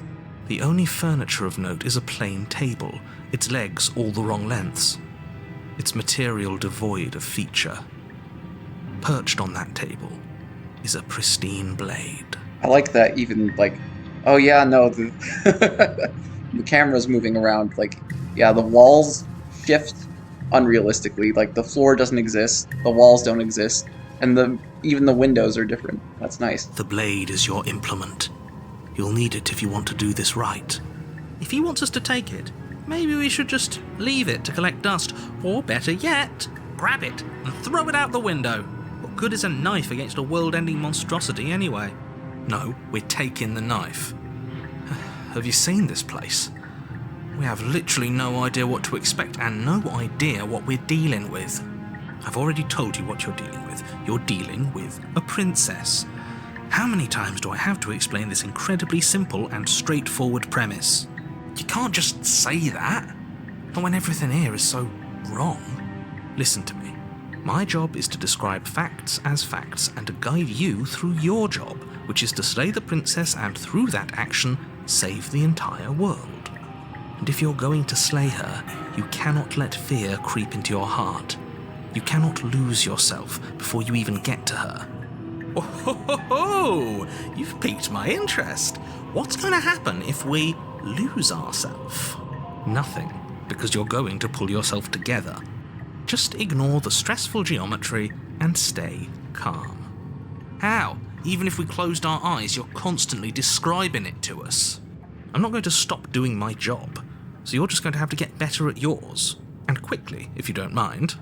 The only furniture of note is a plain table, its legs all the wrong lengths, its material devoid of feature. Perched on that table is a pristine blade. I like that even, like, oh yeah, no, the, the camera's moving around, like, yeah, the walls shift unrealistically, like, the floor doesn't exist, the walls don't exist, and even the windows are different. That's nice. The blade is your implement. You'll need it if you want to do this right. If he wants us to take it, maybe we should just leave it to collect dust, or better yet, grab it and throw it out the window. What good is a knife against a world-ending monstrosity anyway? No, we're taking the knife. Have you seen this place? We have literally no idea what to expect and no idea what we're dealing with. I've already told you what you're dealing with. You're dealing with a princess. How many times do I have to explain this incredibly simple and straightforward premise? You can't just say that. Not when everything here is so wrong. Listen to me. My job is to describe facts as facts and to guide you through your job, which is to slay the princess and through that action, save the entire world. And if you're going to slay her, you cannot let fear creep into your heart. You cannot lose yourself before you even get to her. Oh, ho, ho, ho. You've piqued my interest. What's going to happen if we lose ourselves? Nothing, because you're going to pull yourself together. Just ignore the stressful geometry and stay calm. How? Even if we closed our eyes, you're constantly describing it to us. I'm not going to stop doing my job, so you're just going to have to get better at yours. And quickly, if you don't mind.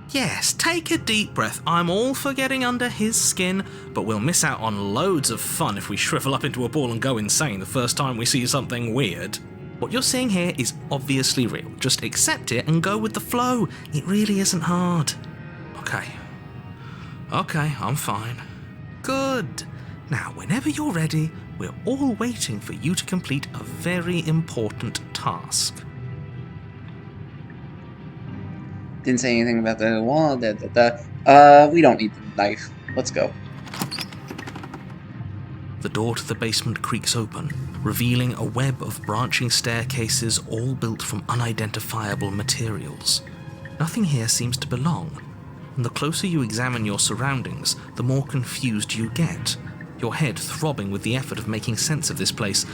Yes, take a deep breath. I'm all for getting under his skin, but we'll miss out on loads of fun if we shrivel up into a ball and go insane the first time we see something weird. What you're seeing here is obviously real. Just accept it and go with the flow. It really isn't hard. Okay, I'm fine. Good. Now, whenever you're ready, we're all waiting for you to complete a very important task. Didn't say anything about the wall. We don't need the knife. Let's go. The door to the basement creaks open, revealing a web of branching staircases all built from unidentifiable materials. Nothing here seems to belong, and the closer you examine your surroundings, the more confused you get, your head throbbing with the effort of making sense of this place.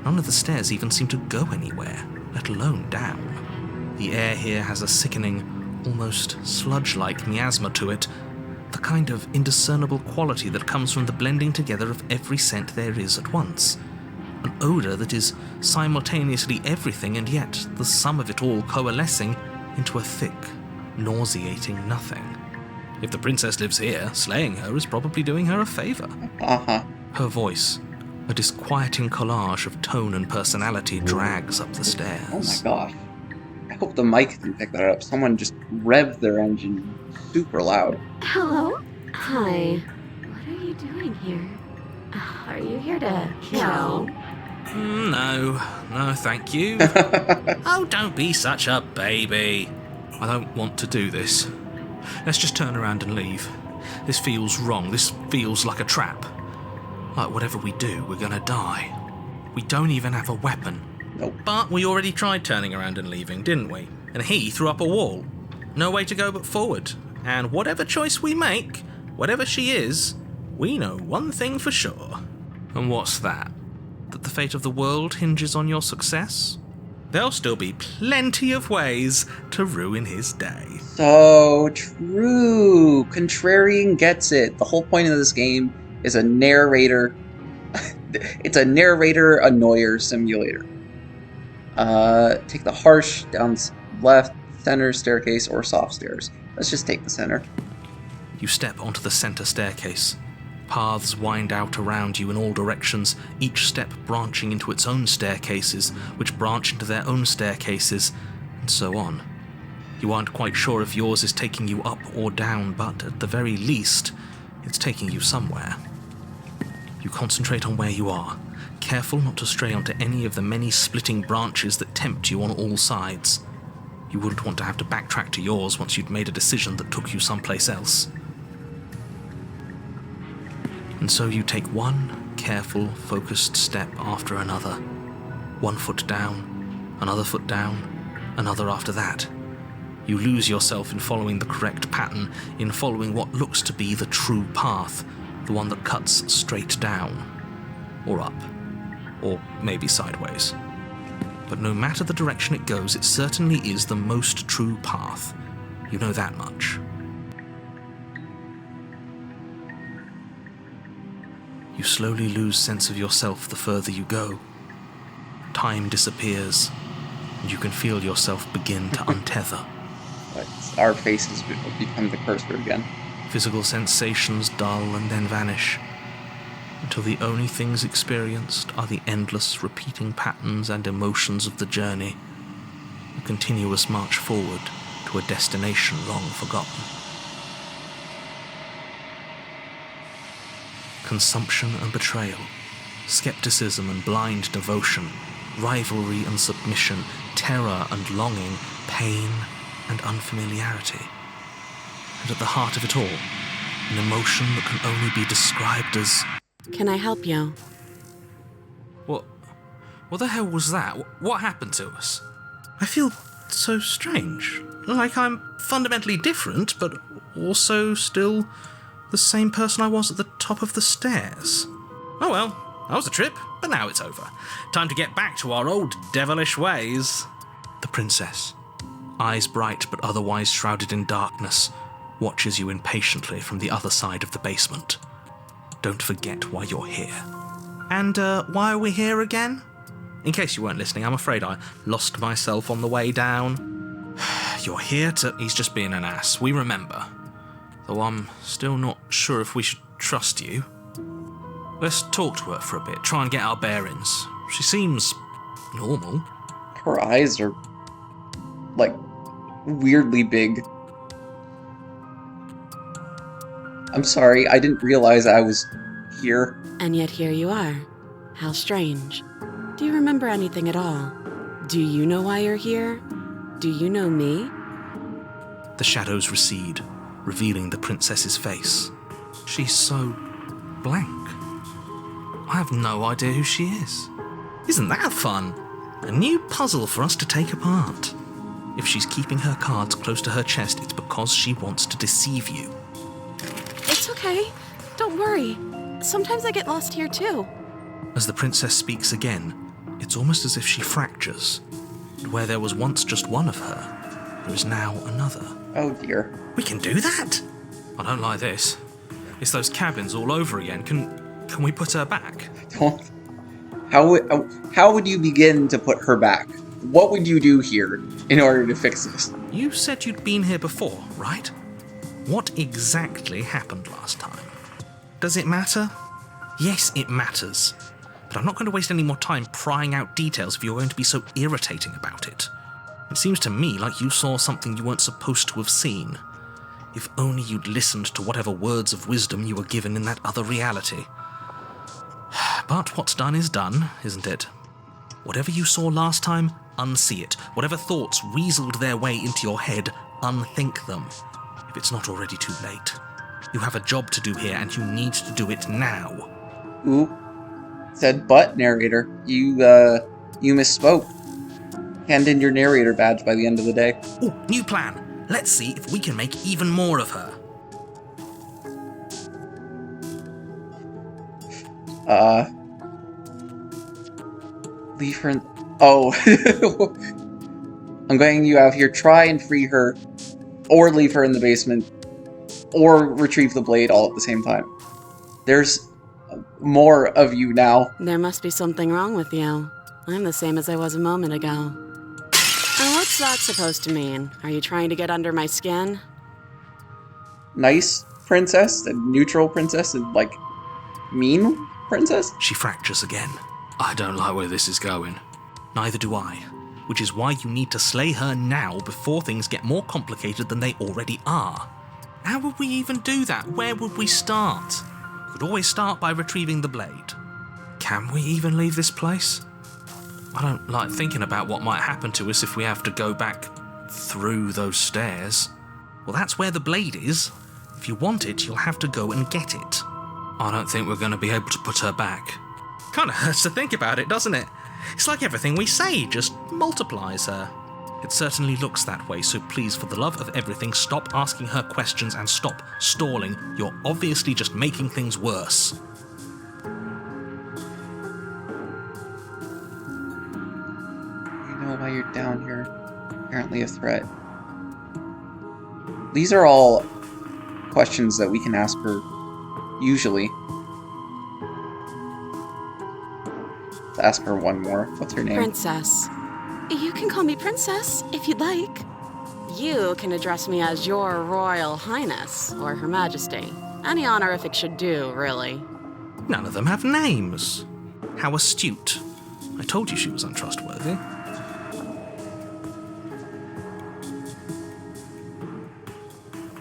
None of the stairs even seem to go anywhere, let alone down. The air here has a sickening, almost sludge-like miasma to it, the kind of indiscernible quality that comes from the blending together of every scent there is at once. An odour that is simultaneously everything and yet the sum of it all coalescing into a thick, nauseating nothing. If the princess lives here, slaying her is probably doing her a favour. Her voice, a disquieting collage of tone and personality, drags up the stairs. Oh my gosh. I hope the mic didn't pick that up. Someone just revved their engine super loud. Hello? Hi. What are you doing here? Are you here to kill? No, thank you. Oh, don't be such a baby. I don't want to do this. Let's just turn around and leave. This feels wrong. This feels like a trap. Like whatever we do, we're gonna die. We don't even have a weapon. Nope. But we already tried turning around and leaving, didn't we? And he threw up a wall. No way to go but forward. And whatever choice we make, whatever she is, we know one thing for sure. And what's that? That the fate of the world hinges on your success? There'll still be plenty of ways to ruin his day. So true. Contrarian gets it. The whole point of this game is a narrator. It's a narrator annoyer simulator. Take the harsh down left, center staircase, or soft stairs. Let's just take the center. You step onto the center staircase. Paths wind out around you in all directions, each step branching into its own staircases, which branch into their own staircases, and so on. You aren't quite sure if yours is taking you up or down, but at the very least, it's taking you somewhere. You concentrate on where you are, careful not to stray onto any of the many splitting branches that tempt you on all sides. You wouldn't want to have to backtrack to yours once you'd made a decision that took you someplace else. And so you take one careful, focused step after another. 1 foot down, another foot down, another after that. You lose yourself in following the correct pattern, in following what looks to be the true path, the one that cuts straight down, or up, or maybe sideways. But no matter the direction it goes, it certainly is the most true path. You know that much. You slowly lose sense of yourself the further you go. Time disappears, and you can feel yourself begin to untether. But our faces will become the cursor again. Physical sensations dull and then vanish, until the only things experienced are the endless repeating patterns and emotions of the journey, a continuous march forward to a destination long forgotten. Consumption and betrayal, skepticism and blind devotion, rivalry and submission, terror and longing, pain and unfamiliarity. And at the heart of it all, an emotion that can only be described as... Can I help you? What the hell was that? What happened to us? I feel so strange. Like I'm fundamentally different, but also still the same person I was at the top of the stairs. Oh well, that was a trip, but now it's over. Time to get back to our old devilish ways. The princess, eyes bright but otherwise shrouded in darkness, watches you impatiently from the other side of the basement. Don't forget why you're here. And why are we here again? In case you weren't listening, I'm afraid I lost myself on the way down. You're here to... He's just being an ass, we remember. Though I'm still not sure if we should trust you. Let's talk to her for a bit, try and get our bearings. She seems normal. Her eyes are, like, weirdly big. I'm sorry, I didn't realize I was here. And yet here you are. How strange. Do you remember anything at all? Do you know why you're here? Do you know me? The shadows recede, revealing the princess's face. She's so blank. I have no idea who she is. Isn't that fun? A new puzzle for us to take apart. If she's keeping her cards close to her chest, it's because she wants to deceive you. It's okay. Don't worry. Sometimes I get lost here too. As the princess speaks again, it's almost as if she fractures. And where there was once just one of her, there is now another. Oh dear. We can do that? I don't like this. It's those cabins all over again. Can we put her back? Don't. How would you begin to put her back? What would you do here in order to fix this? You said you'd been here before, right? What exactly happened last time? Does it matter? Yes, it matters. But I'm not going to waste any more time prying out details if you're going to be so irritating about it. It seems to me like you saw something you weren't supposed to have seen. If only you'd listened to whatever words of wisdom you were given in that other reality. But what's done is done, isn't it? Whatever you saw last time, unsee it. Whatever thoughts weaseled their way into your head, unthink them. If it's not already too late. You have a job to do here, and you need to do it now. Ooh. Said but, narrator. You misspoke. Hand in your narrator badge by the end of the day. Ooh, new plan. Let's see if we can make even more of her. Leave her in... Oh. I'm getting you out of here. Try and free her, or leave her in the basement, or retrieve the blade all at the same time. There's more of you now. There must be something wrong with you. I'm the same as I was a moment ago. And what's that supposed to mean? Are you trying to get under my skin? Nice princess, and neutral princess, and, like, mean princess? She fractures again. I don't like where this is going. Neither do I. Which is why you need to slay her now before things get more complicated than they already are. How would we even do that? Where would we start? We could always start by retrieving the blade. Can we even leave this place? I don't like thinking about what might happen to us if we have to go back through those stairs. Well, that's where the blade is. If you want it, you'll have to go and get it. I don't think we're going to be able to put her back. Kind of hurts to think about it, doesn't it? It's like everything we say just multiplies her. It certainly looks that way, so please, for the love of everything, stop asking her questions and stop stalling. You're obviously just making things worse. You know why you're down here. Apparently a threat. These are all questions that we can ask her, usually. Let's ask her one more. What's her name? Princess. You can call me Princess, if you'd like. You can address me as Your Royal Highness, or Her Majesty. Any honorific should do, really. None of them have names. How astute. I told you she was untrustworthy.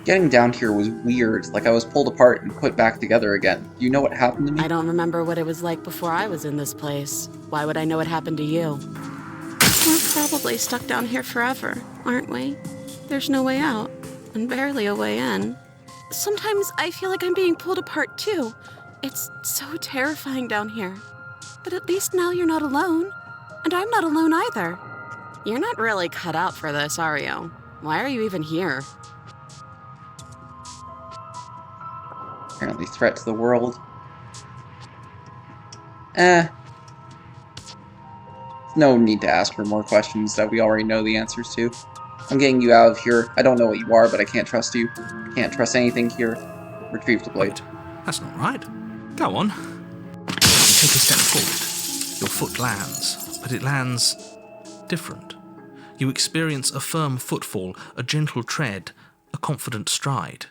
Getting down here was weird, like I was pulled apart and put back together again. Do you know what happened to me? I don't remember what it was like before I was in this place. Why would I know what happened to you? We're probably stuck down here forever, aren't we? There's no way out, and barely a way in. Sometimes I feel like I'm being pulled apart too. It's so terrifying down here. But at least now you're not alone. And I'm not alone either. You're not really cut out for this, are you? Why are you even here? Apparently threat to the world. No need to ask her more questions that we already know the answers to. I'm getting you out of here. I don't know what you are, but I can't trust you. Can't trust anything here. Retrieve the blade. That's not right. Go on. You take a step forward. Your foot lands, but it lands different. You experience a firm footfall, a gentle tread, a confident stride.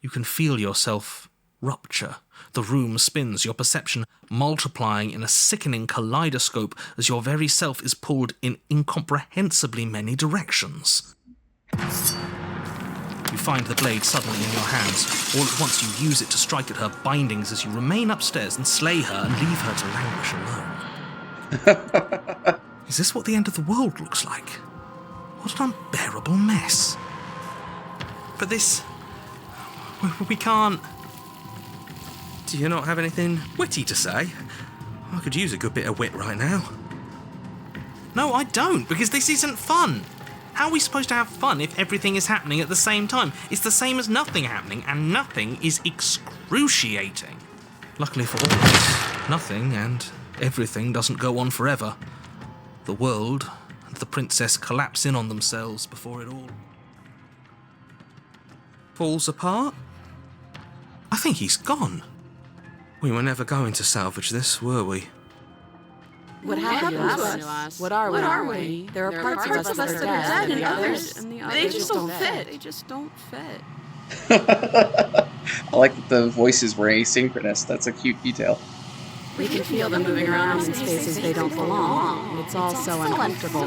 You can feel yourself rupture. The room spins, your perception multiplying in a sickening kaleidoscope as your very self is pulled in incomprehensibly many directions. You find the blade suddenly in your hands. All at once you use it to strike at her bindings as you remain upstairs and slay her and leave her to languish alone. Is this what the end of the world looks like? What an unbearable mess. But this... we can't... Do you not have anything witty to say? I could use a good bit of wit right now. No, I don't, because this isn't fun. How are we supposed to have fun if everything is happening at the same time? It's the same as nothing happening, and nothing is excruciating. Luckily for all of us, nothing and everything doesn't go on forever. The world and the princess collapse in on themselves before it all falls apart. I think he's gone. We were never going to salvage this, were we? What happened to us? What are we? There are parts of us that are dead, and the others, they just don't fit. They just don't fit. I like that the voices were asynchronous. That's a cute detail. We can feel them moving around in spaces they don't belong. It's all so uncomfortable.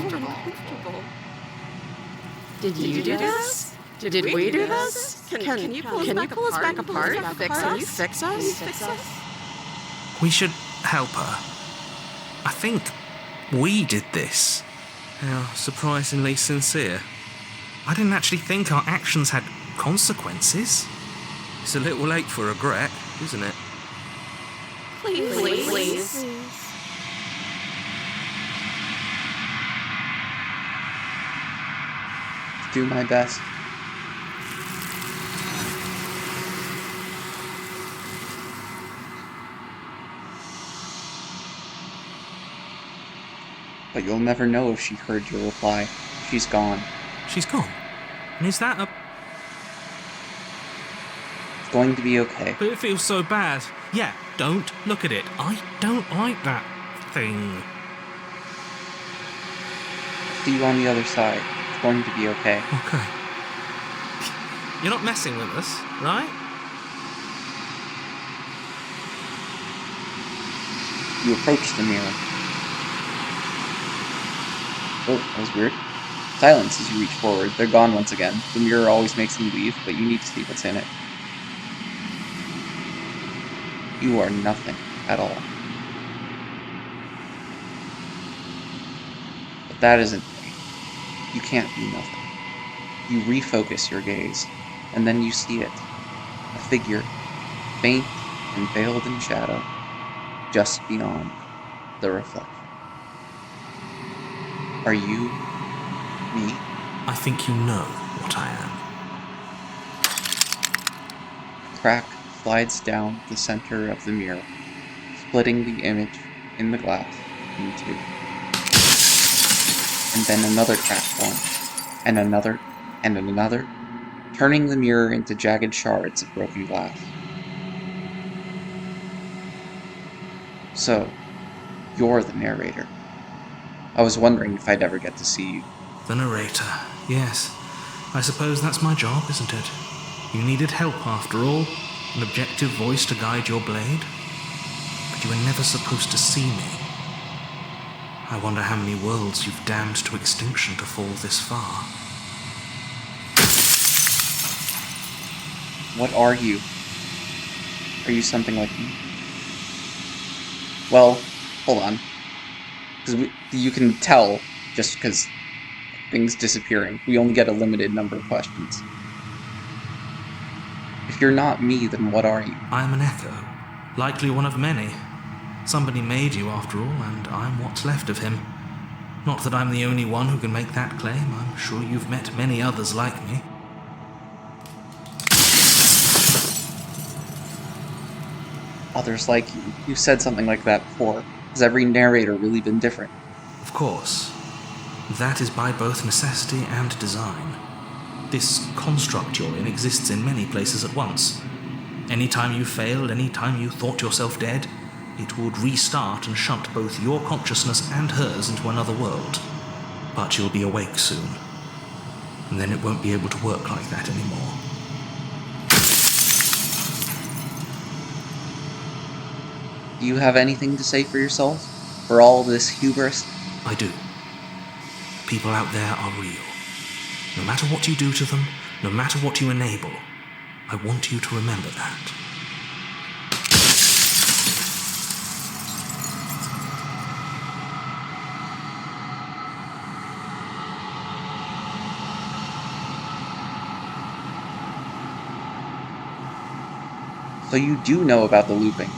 Did you do this? Did we do this? Can you pull us back apart? Can you fix us? We should help her. I think we did this. How surprisingly sincere. I didn't actually think our actions had consequences. It's a little late for regret, isn't it? Please. Do my best. But you'll never know if she heard your reply. She's gone. She's gone. And is that a... It's going to be okay. But it feels so bad. Yeah, don't look at it. I don't like that thing. See you on the other side. It's going to be okay. Okay. You're not messing with us, right? You approach the mirror. Oh, that was weird. Silence as you reach forward. They're gone once again. The mirror always makes them leave, but you need to see what's in it. You are nothing at all. But that isn't me. You can't be nothing. You refocus your gaze, and then you see it. A figure, faint and veiled in shadow, just beyond the reflection. Are you me? I think you know what I am. A crack slides down the center of the mirror, splitting the image in the glass in two. And then another crack forms, and another, turning the mirror into jagged shards of broken glass. So, you're the narrator. I was wondering if I'd ever get to see you. The narrator, yes. I suppose that's my job, isn't it? You needed help after all, an objective voice to guide your blade. But you were never supposed to see me. I wonder how many worlds you've damned to extinction to fall this far. What are you? Are you something like me? Well, hold on. Because you can tell just because things disappearing. We only get a limited number of questions. If you're not me, then what are you? I'm an echo, likely one of many. Somebody made you after all, and I'm what's left of him. Not that I'm the only one who can make that claim. I'm sure you've met many others like me. Others like you. You said something like that before. Has every narrator really been different? Of course. That is by both necessity and design. This construct you're in exists in many places at once. Any time you failed, any time you thought yourself dead, it would restart and shunt both your consciousness and hers into another world. But you'll be awake soon. And then it won't be able to work like that anymore. Do you have anything to say for yourself? For all this hubris? I do. People out there are real. No matter what you do to them, no matter what you enable, I want you to remember that. So you do know about the looping.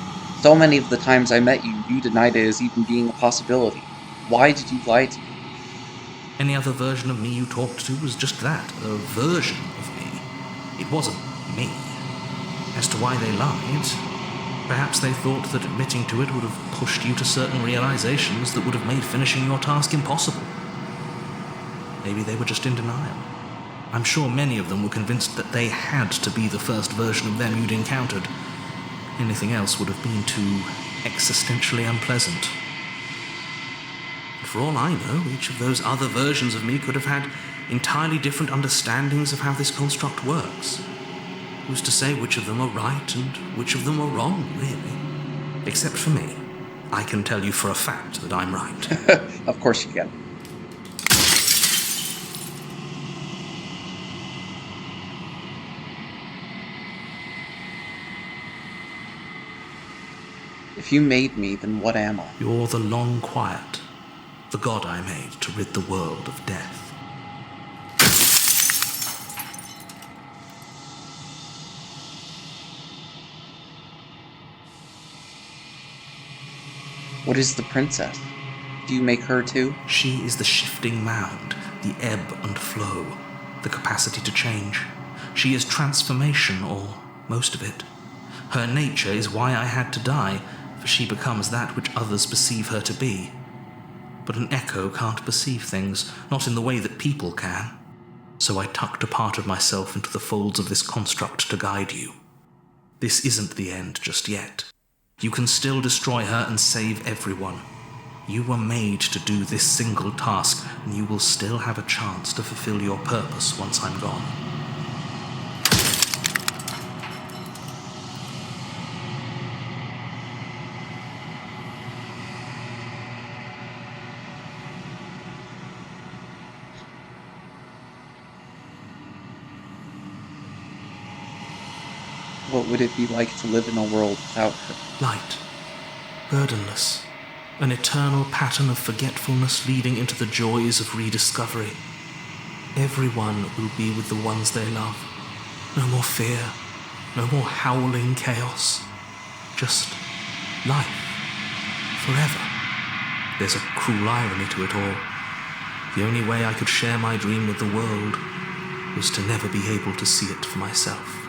So many of the times I met you, you denied it as even being a possibility. Why did you lie to me? Any other version of me you talked to was just that, a version of me. It wasn't me. As to why they lied, perhaps they thought that admitting to it would have pushed you to certain realizations that would have made finishing your task impossible. Maybe they were just in denial. I'm sure many of them were convinced that they had to be the first version of them you'd encountered. Anything else would have been too existentially unpleasant. For all I know, each of those other versions of me could have had entirely different understandings of how this construct works. Who's to say which of them are right and which of them are wrong, really? Except for me. I can tell you for a fact that I'm right. Of course you can. If you made me, then what am I? You're the long quiet, the god I made to rid the world of death. What is the princess? Do you make her too? She is the shifting mound, the ebb and flow, the capacity to change. She is transformation, or most of it. Her nature is why I had to die, for she becomes that which others perceive her to be. but an echo can't perceive things, not in the way that people can. So I tucked a part of myself into the folds of this construct to guide you. This isn't the end just yet. You can still destroy her and save everyone. You were made to do this single task, and you will still have a chance to fulfill your purpose once I'm gone. What would it be like to live in a world without her? Light, burdenless, an eternal pattern of forgetfulness leading into the joys of rediscovery. Everyone will be with the ones they love. No more fear, no more howling chaos. Just life, forever. There's a cruel irony to it all. The only way I could share my dream with the world was to never be able to see it for myself.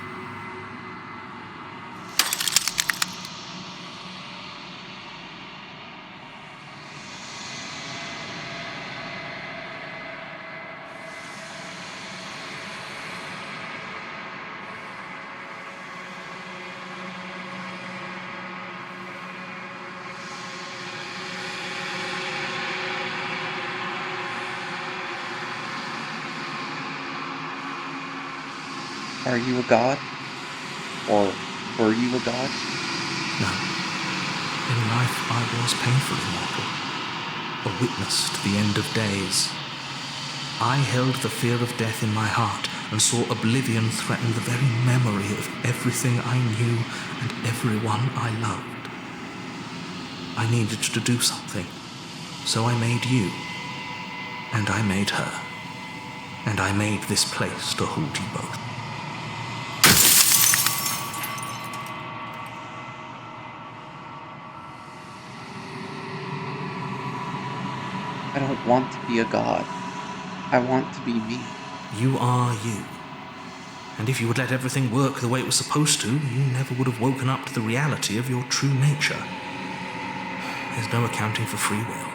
Are you a god? Or were you a god? No. In life I was painfully mortal, a witness to the end of days. I held the fear of death in my heart and saw oblivion threaten the very memory of everything I knew and everyone I loved. I needed to do something, so I made you, and I made her, and I made this place to hold you both. I don't want to be a god. I want to be me. You are you. And if you would let everything work the way it was supposed to, you never would have woken up to the reality of your true nature. There's no accounting for free will.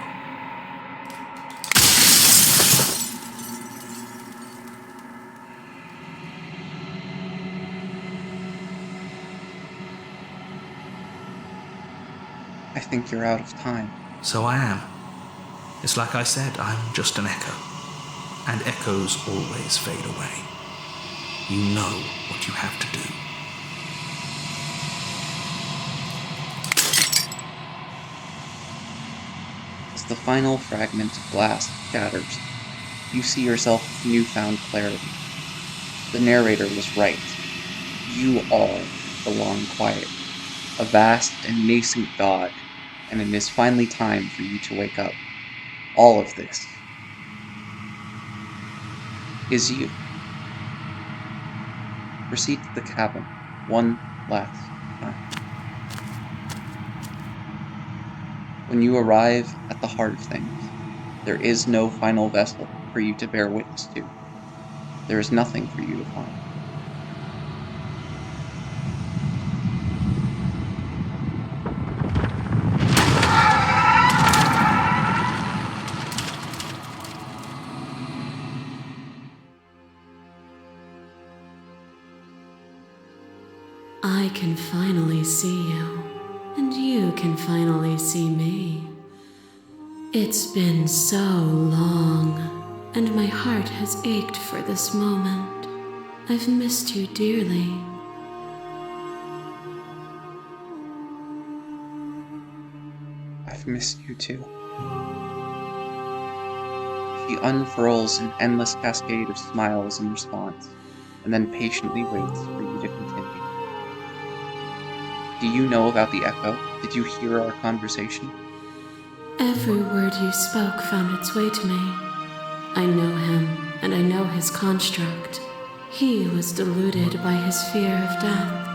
I think you're out of time. So I am. It's like I said, I'm just an echo. And echoes always fade away. You know what you have to do. As the final fragment of glass shatters, you see yourself with newfound clarity. The narrator was right. You are the Long Quiet, a vast and nascent god, and it is finally time for you to wake up. All of this is you. Proceed to the cabin one last time. When you arrive at the heart of things, there is no final vessel for you to bear witness to. There is nothing for you to find. I can finally see you, and you can finally see me. It's been so long, and my heart has ached for this moment. I've missed you dearly. I've missed you too. She unfurls an endless cascade of smiles in response, and then patiently waits for you to continue. Do you know about the echo? Did you hear our conversation? Every word you spoke found its way to me. I know him, and I know his construct. He was deluded by his fear of death.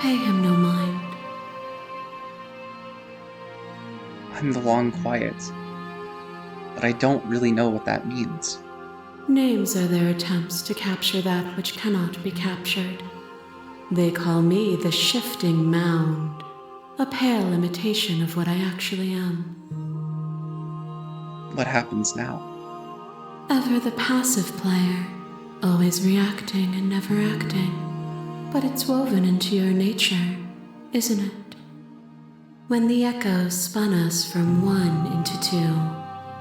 Pay him no mind. I'm the Long Quiet, but I don't really know what that means. Names are their attempts to capture that which cannot be captured. They call me the Shifting Mound, a pale imitation of what I actually am. what happens now? Ever the passive player, always reacting and never acting. But it's woven into your nature, isn't it? When the echo spun us from one into two,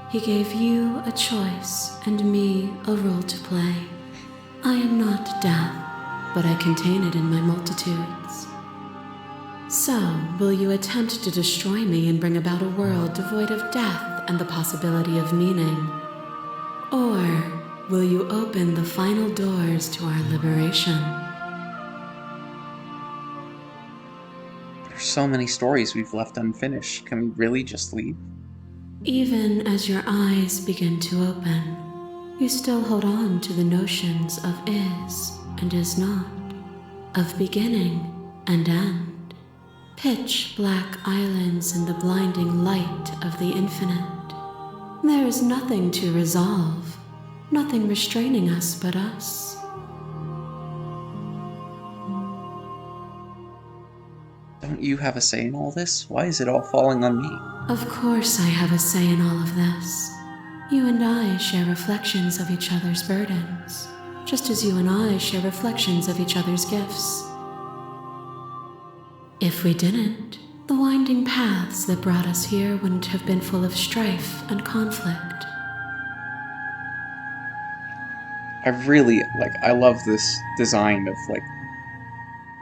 he gave you a choice and me a role to play. I am not death, but I contain it in my multitudes. So, will you attempt to destroy me and bring about a world devoid of death and the possibility of meaning? Or will you open the final doors to our liberation? There's so many stories we've left unfinished. Can we really just leave? Even as your eyes begin to open, you still hold on to the notions of is and is not, of beginning and end. Pitch black islands in the blinding light of the infinite. There is nothing to resolve, nothing restraining us but us. Don't you have a say in all this? Why is it all falling on me? Of course I have a say in all of this. You and I share reflections of each other's burdens, just as you and I share reflections of each other's gifts. If we didn't, the winding paths that brought us here wouldn't have been full of strife and conflict. I love this design of,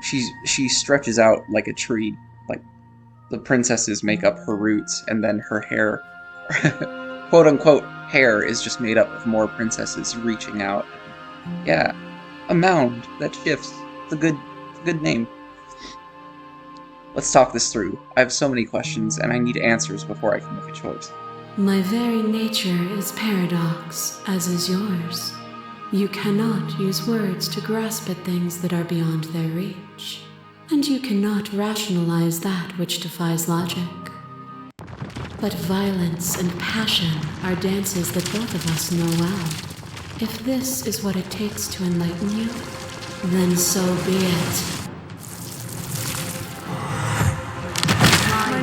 she stretches out like a tree. Like, the princesses make up her roots, and then her hair, quote-unquote, hair is just made up of more princesses reaching out. Yeah, a mound that shifts. It's a good name. Let's talk this through. I have so many questions, and I need answers before I can make a choice. My very nature is paradox, as is yours. You cannot use words to grasp at things that are beyond their reach, and you cannot rationalize that which defies logic. But violence and passion are dances that both of us know well. If this is what it takes to enlighten you, then so be it.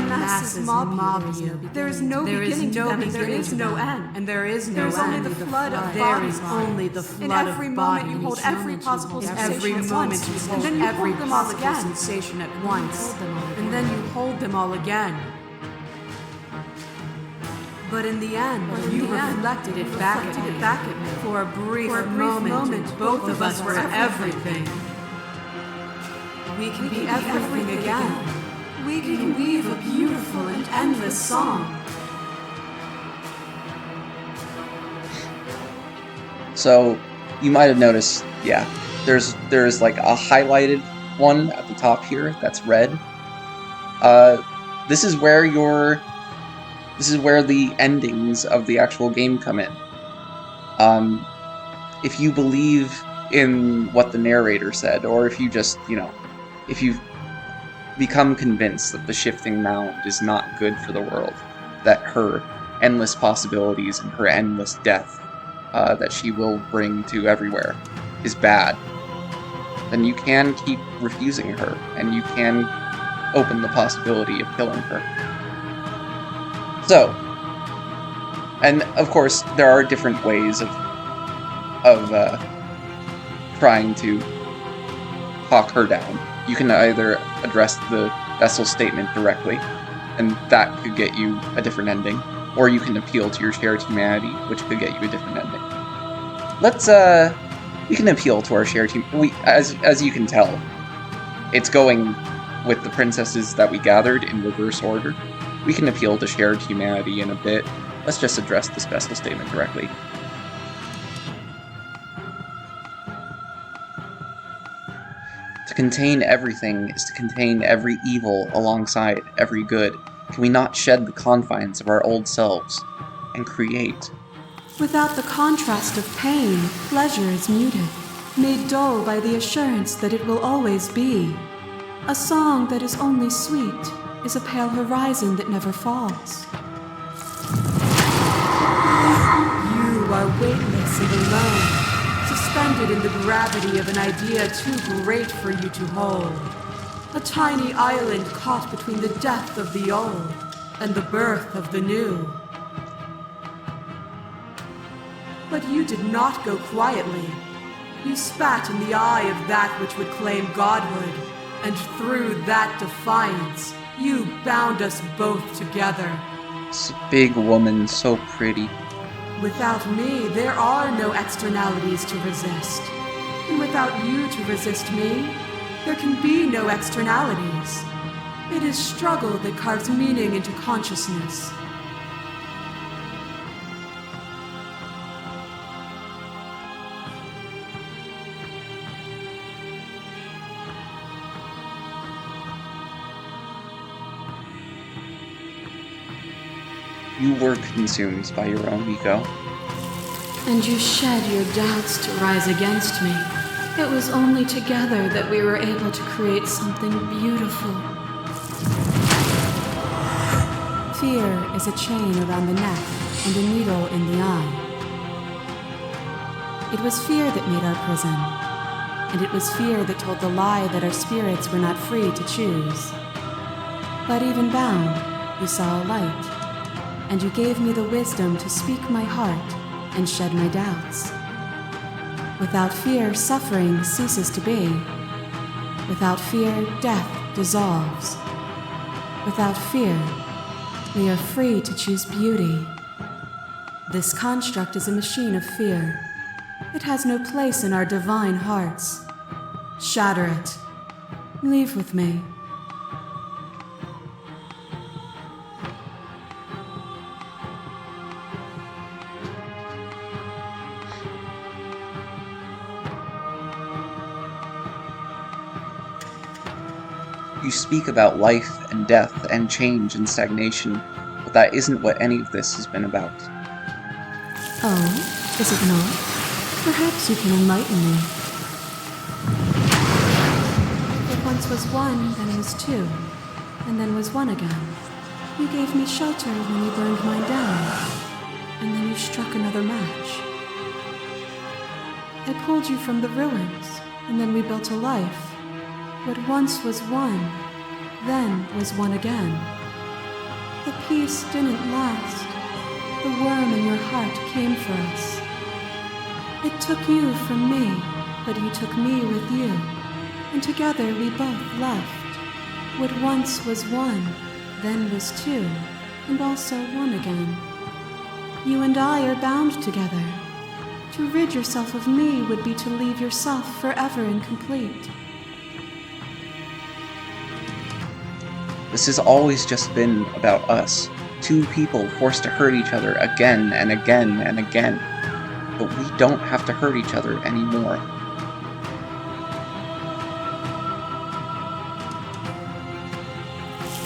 Masses mob you. There is no beginning to them, and there is no end. And there is no end. There is only the flood of bodies. There is only the flood of bodies. In every moment you hold every possible sensation at once. And then you hold them all again. Sensation at once. And then you hold them all again. But in the end, you reflected it back at me. For a brief moment, both of us were everything. We can be everything again. We can weave a beautiful and endless song. So, you might have noticed, yeah, there's like a highlighted one at the top here that's red. This is where the endings of the actual game come in. If you believe in what the narrator said, or if you just, if you've become convinced that the shifting mound is not good for the world, that her endless possibilities and her endless death that she will bring to everywhere is bad, then you can keep refusing her, and you can open the possibility of killing her. So, and of course, there are different ways of trying to talk her down. You can either address the vessel statement directly, and that could get you a different ending, or you can appeal to your shared humanity, which could get you a different ending. We can appeal to our shared humanity. As you can tell, it's going with the princesses that we gathered in reverse order. We can appeal to shared humanity in a bit. Let's just address this vessel statement directly. To contain everything is to contain every evil alongside every good. Can we not shed the confines of our old selves and create? Without the contrast of pain, pleasure is muted, made dull by the assurance that it will always be. A song that is only sweet is a pale horizon that never falls. You are weightless and alone, suspended in the gravity of an idea too great for you to hold. A tiny island caught between the death of the old and the birth of the new. But you did not go quietly. You spat in the eye of that which would claim godhood, and through that defiance, you bound us both together. This big woman, so pretty. Without me, there are no externalities to resist. And without you to resist me, there can be no externalities. It is struggle that carves meaning into consciousness. You were consumed by your own ego. And you shed your doubts to rise against me. It was only together that we were able to create something beautiful. Fear is a chain around the neck and a needle in the eye. It was fear that made our prison, and it was fear that told the lie that our spirits were not free to choose. But even bound, you saw a light, and you gave me the wisdom to speak my heart and shed my doubts. Without fear, suffering ceases to be. Without fear, death dissolves. Without fear, we are free to choose beauty. This construct is a machine of fear. It has no place in our divine hearts. Shatter it. Leave with me. You speak about life and death and change and stagnation, but that isn't what any of this has been about. Oh, is it not? Perhaps you can enlighten me. What once was one, then was two, and then was one again. You gave me shelter when you burned mine down, and then you struck another match. I pulled you from the ruins, and then we built a life. What once was one, then was one again. The peace didn't last. The worm in your heart came for us. It took you from me, but you took me with you, and together we both left. What once was one, then was two, and also one again. You and I are bound together. To rid yourself of me would be to leave yourself forever incomplete. This has always just been about us, two people forced to hurt each other again and again and again. But we don't have to hurt each other anymore.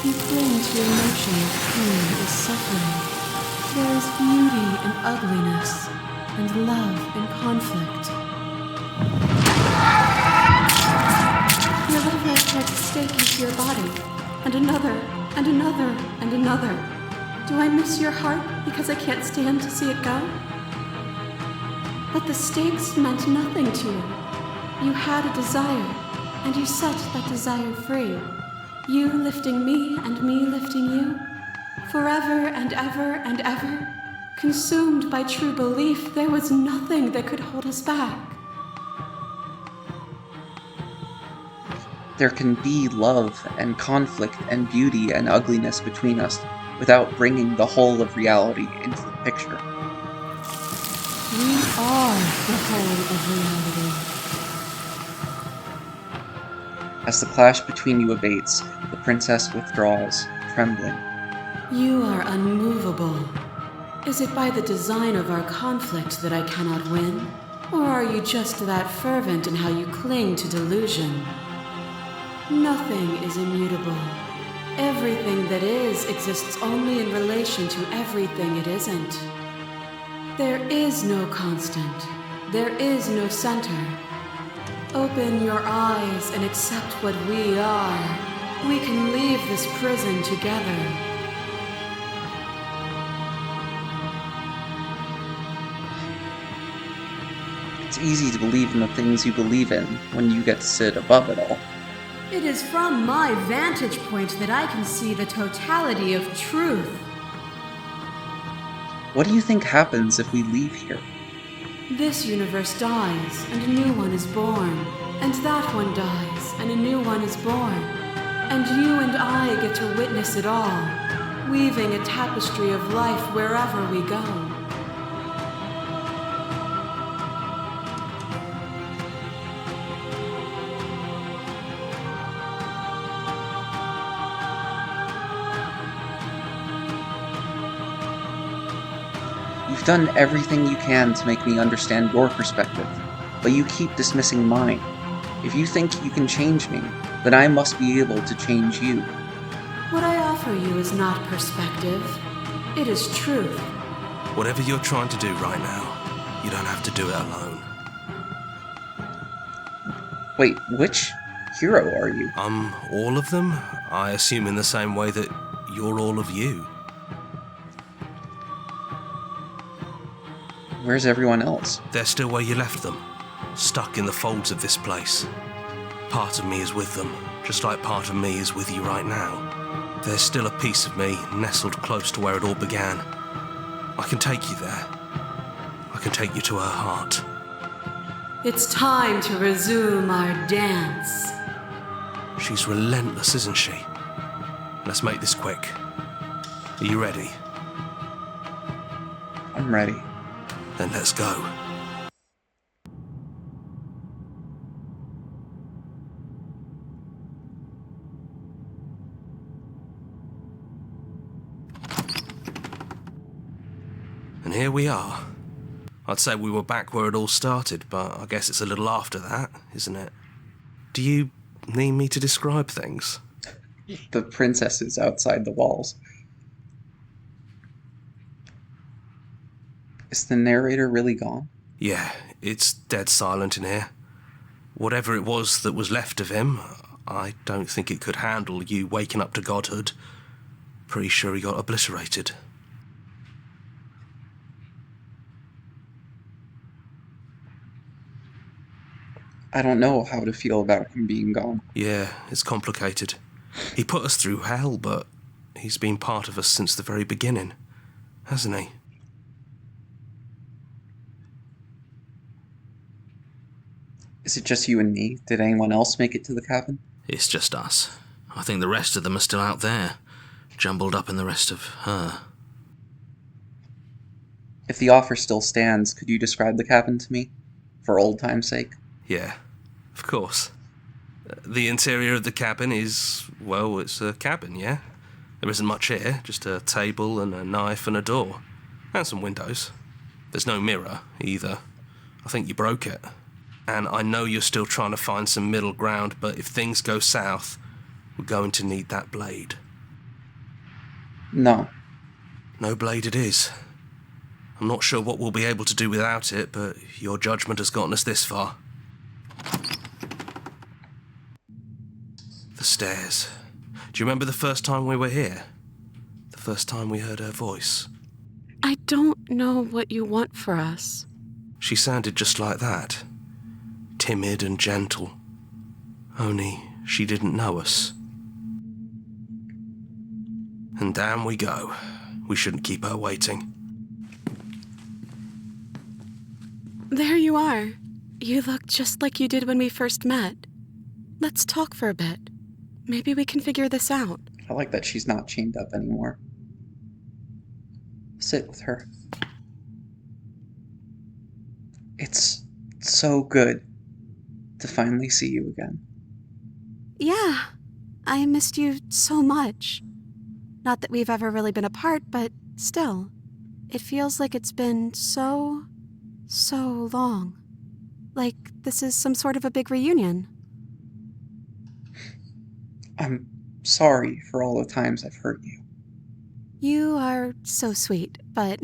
You cling to your notion of pain is suffering. There is beauty in ugliness, and love in conflict. Your little head tried to stake into your body, and another, and another, and another. Do I miss your heart because I can't stand to see it go? But the stakes meant nothing to you. You had a desire, and you set that desire free. You lifting me and me lifting you, forever and ever and ever. Consumed by true belief, there was nothing that could hold us back. There can be love and conflict and beauty and ugliness between us without bringing the whole of reality into the picture. We are the whole of reality. As the clash between you abates, the princess withdraws, trembling. You are unmovable. Is it by the design of our conflict that I cannot win? Or are you just that fervent in how you cling to delusion? Nothing is immutable. Everything that is exists only in relation to everything it isn't. There is no constant. There is no center. Open your eyes and accept what we are. We can leave this prison together. It's easy to believe in the things you believe in when you get to sit above it all. It is from my vantage point that I can see the totality of truth. What do you think happens if we leave here? This universe dies, and a new one is born. And that one dies, and a new one is born. And you and I get to witness it all, weaving a tapestry of life wherever we go. You've done everything you can to make me understand your perspective, but you keep dismissing mine. If you think you can change me, then I must be able to change you. What I offer you is not perspective. It is truth. Whatever you're trying to do right now, you don't have to do it alone. Wait, which hero are you? I'm all of them, I assume in the same way that you're all of you. Where's everyone else? They're still where you left them, stuck in the folds of this place. Part of me is with them, just like part of me is with you right now. There's still a piece of me nestled close to where it all began. I can take you there. I can take you to her heart. It's time to resume our dance. She's relentless, isn't she? Let's make this quick. Are you ready? I'm ready. Then let's go. And here we are. I'd say we were back where it all started, but I guess it's a little after that, isn't it? Do you need me to describe things? The princess is outside the walls. Is the narrator really gone? Yeah, it's dead silent in here. Whatever it was that was left of him, I don't think it could handle you waking up to godhood. Pretty sure he got obliterated. I don't know how to feel about him being gone. Yeah, it's complicated. He put us through hell, but he's been part of us since the very beginning, hasn't he? Is it just you and me? Did anyone else make it to the cabin? It's just us. I think the rest of them are still out there, jumbled up in the rest of her. If the offer still stands, could you describe the cabin to me? For old time's sake? Yeah, of course. The interior of the cabin is, well, it's a cabin, yeah? There isn't much here, just a table and a knife and a door. And some windows. There's no mirror, either. I think you broke it. And I know you're still trying to find some middle ground, but if things go south, we're going to need that blade. No. No blade it is. I'm not sure what we'll be able to do without it, but your judgment has gotten us this far. The stairs. Do you remember the first time we were here? The first time we heard her voice? I don't know what you want for us. She sounded just like that. Timid and gentle. Only she didn't know us. And down we go. We shouldn't keep her waiting. There you are. You look just like you did when we first met. Let's talk for a bit. Maybe we can figure this out. I like that she's not chained up anymore. Sit with her. It's so good to finally see you again. Yeah, I missed you so much. Not that we've ever really been apart, but still, it feels like it's been so long. Like this is some sort of a big reunion. I'm sorry for all the times I've hurt you. You are so sweet, but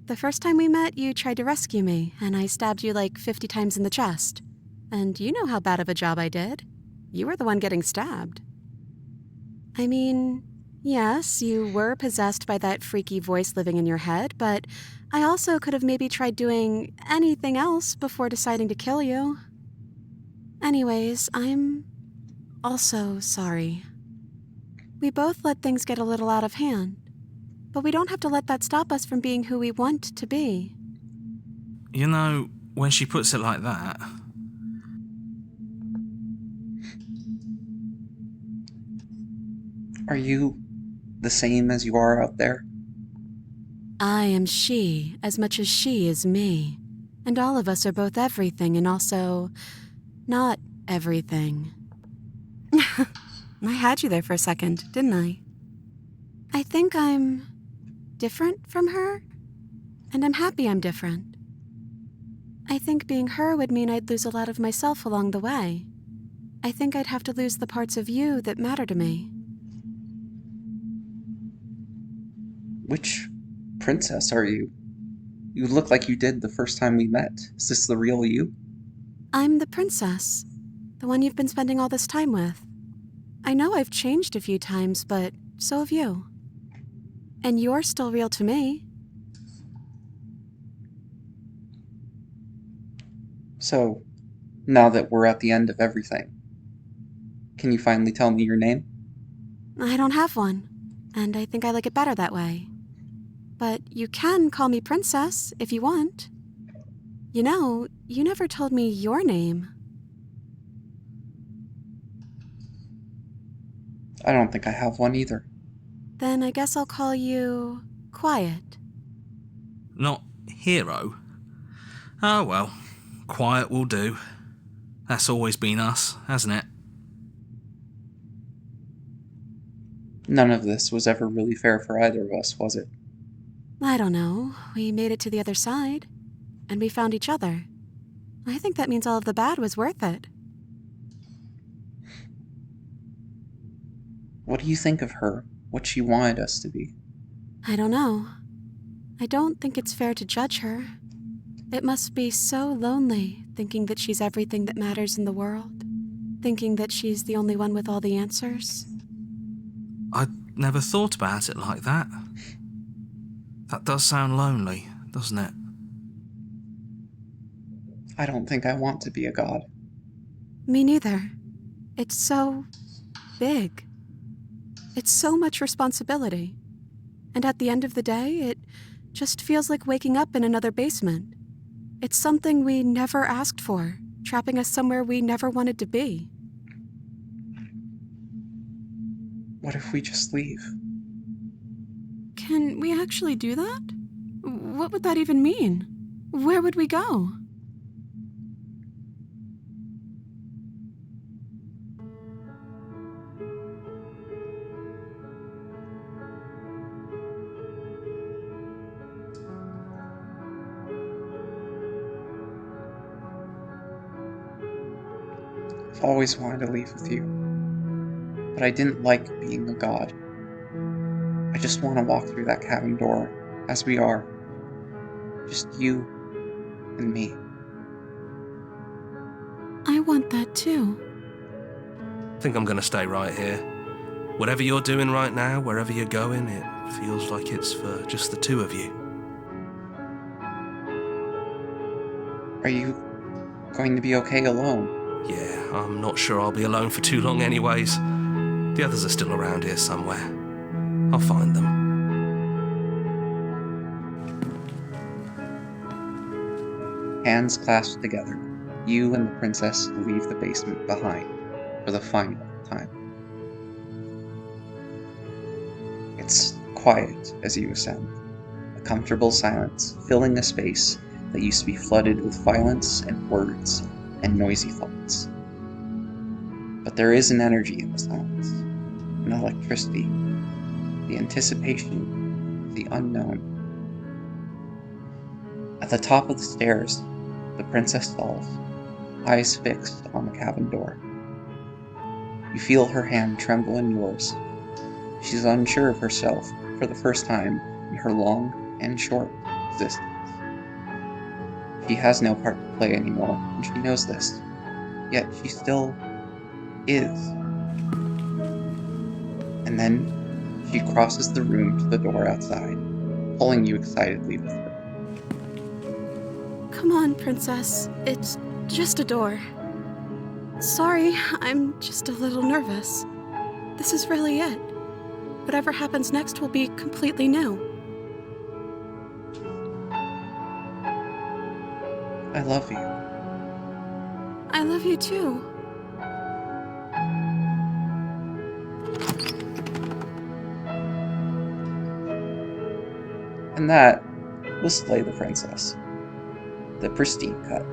the first time we met, you tried to rescue me, and I stabbed you like 50 times in the chest. And you know how bad of a job I did. You were the one getting stabbed. I mean, yes, you were possessed by that freaky voice living in your head, but I also could have maybe tried doing anything else before deciding to kill you. Anyways, I'm also sorry. We both let things get a little out of hand, but we don't have to let that stop us from being who we want to be. You know, when she puts it like that... Are you the same as you are out there? I am she as much as she is me. And all of us are both everything and also not everything. I had you there for a second, didn't I? I think I'm different from her, and I'm happy I'm different. I think being her would mean I'd lose a lot of myself along the way. I think I'd have to lose the parts of you that matter to me. Which princess are you? You look like you did the first time we met. Is this the real you? I'm the princess, the one you've been spending all this time with. I know I've changed a few times, but so have you. And you're still real to me. So, now that we're at the end of everything, can you finally tell me your name? I don't have one, and I think I like it better that way. But you can call me Princess if you want. You know, you never told me your name. I don't think I have one either. Then I guess I'll call you Quiet. Not Hero? Oh well, Quiet will do. That's always been us, hasn't it? None of this was ever really fair for either of us, was it? I don't know. We made it to the other side, and we found each other. I think that means all of the bad was worth it. What do you think of her? What she wanted us to be? I don't know. I don't think it's fair to judge her. It must be so lonely thinking that she's everything that matters in the world. Thinking that she's the only one with all the answers. I'd never thought about it like that. That does sound lonely, doesn't it? I don't think I want to be a god. Me neither. It's so big. It's so much responsibility. And at the end of the day, it just feels like waking up in another basement. It's something we never asked for, trapping us somewhere we never wanted to be. What if we just leave? Can we actually do that? What would that even mean? Where would we go? I've always wanted to leave with you, but I didn't like being a god. I just want to walk through that cabin door, as we are. Just you and me. I want that too. I think I'm going to stay right here. Whatever you're doing right now, wherever you're going, it feels like it's for just the two of you. Are you going to be okay alone? Yeah, I'm not sure I'll be alone for too long anyways. The others are still around here somewhere. I'll find them. Hands clasped together, you and the princess leave the basement behind for the final time. It's quiet as you ascend, a comfortable silence filling a space that used to be flooded with violence and words and noisy thoughts. But there is an energy in the silence, an electricity, the anticipation, the unknown. At the top of the stairs, the princess stalls, eyes fixed on the cabin door. You feel her hand tremble in yours. She's unsure of herself for the first time in her long and short existence. She has no part to play anymore, and she knows this. Yet she still is. And then she crosses the room to the door outside, pulling you excitedly with her. Come on, Princess. It's just a door. Sorry, I'm just a little nervous. This is really it. Whatever happens next will be completely new. I love you. I love you too. And that was Slay the Princess. The Pristine Cut.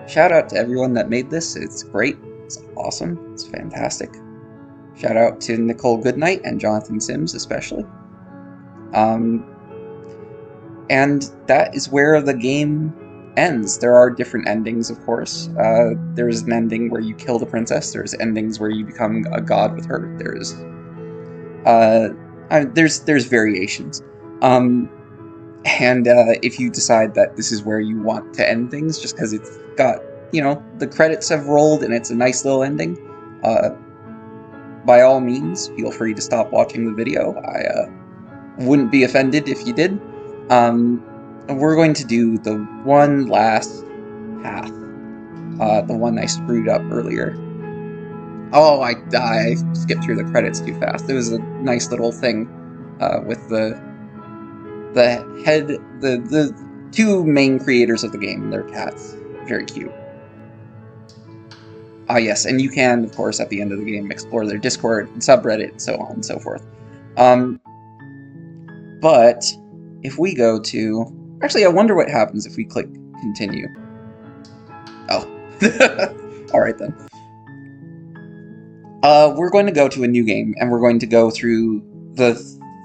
Shout out to everyone that made this. It's great. It's awesome. It's fantastic. Shout out to Nicole Goodnight and Jonathan Sims especially. And that is where the game ends. There are different endings, of course. There's an ending where you kill the princess. There's endings where you become a god with her. There's variations. And if you decide that this is where you want to end things, just because it's got, the credits have rolled and it's a nice little ending, by all means, feel free to stop watching the video. I wouldn't be offended if you did. We're going to do the one last path, the one I screwed up earlier. Oh, I skipped through the credits too fast. It was a nice little thing with the two main creators of the game, their cats. Very cute. Yes, and you can, of course, at the end of the game, explore their Discord, subreddit, so on and so forth. But if we go to... Actually, I wonder what happens if we click continue. Oh. Alright then. We're going to go to a new game, and we're going to go through the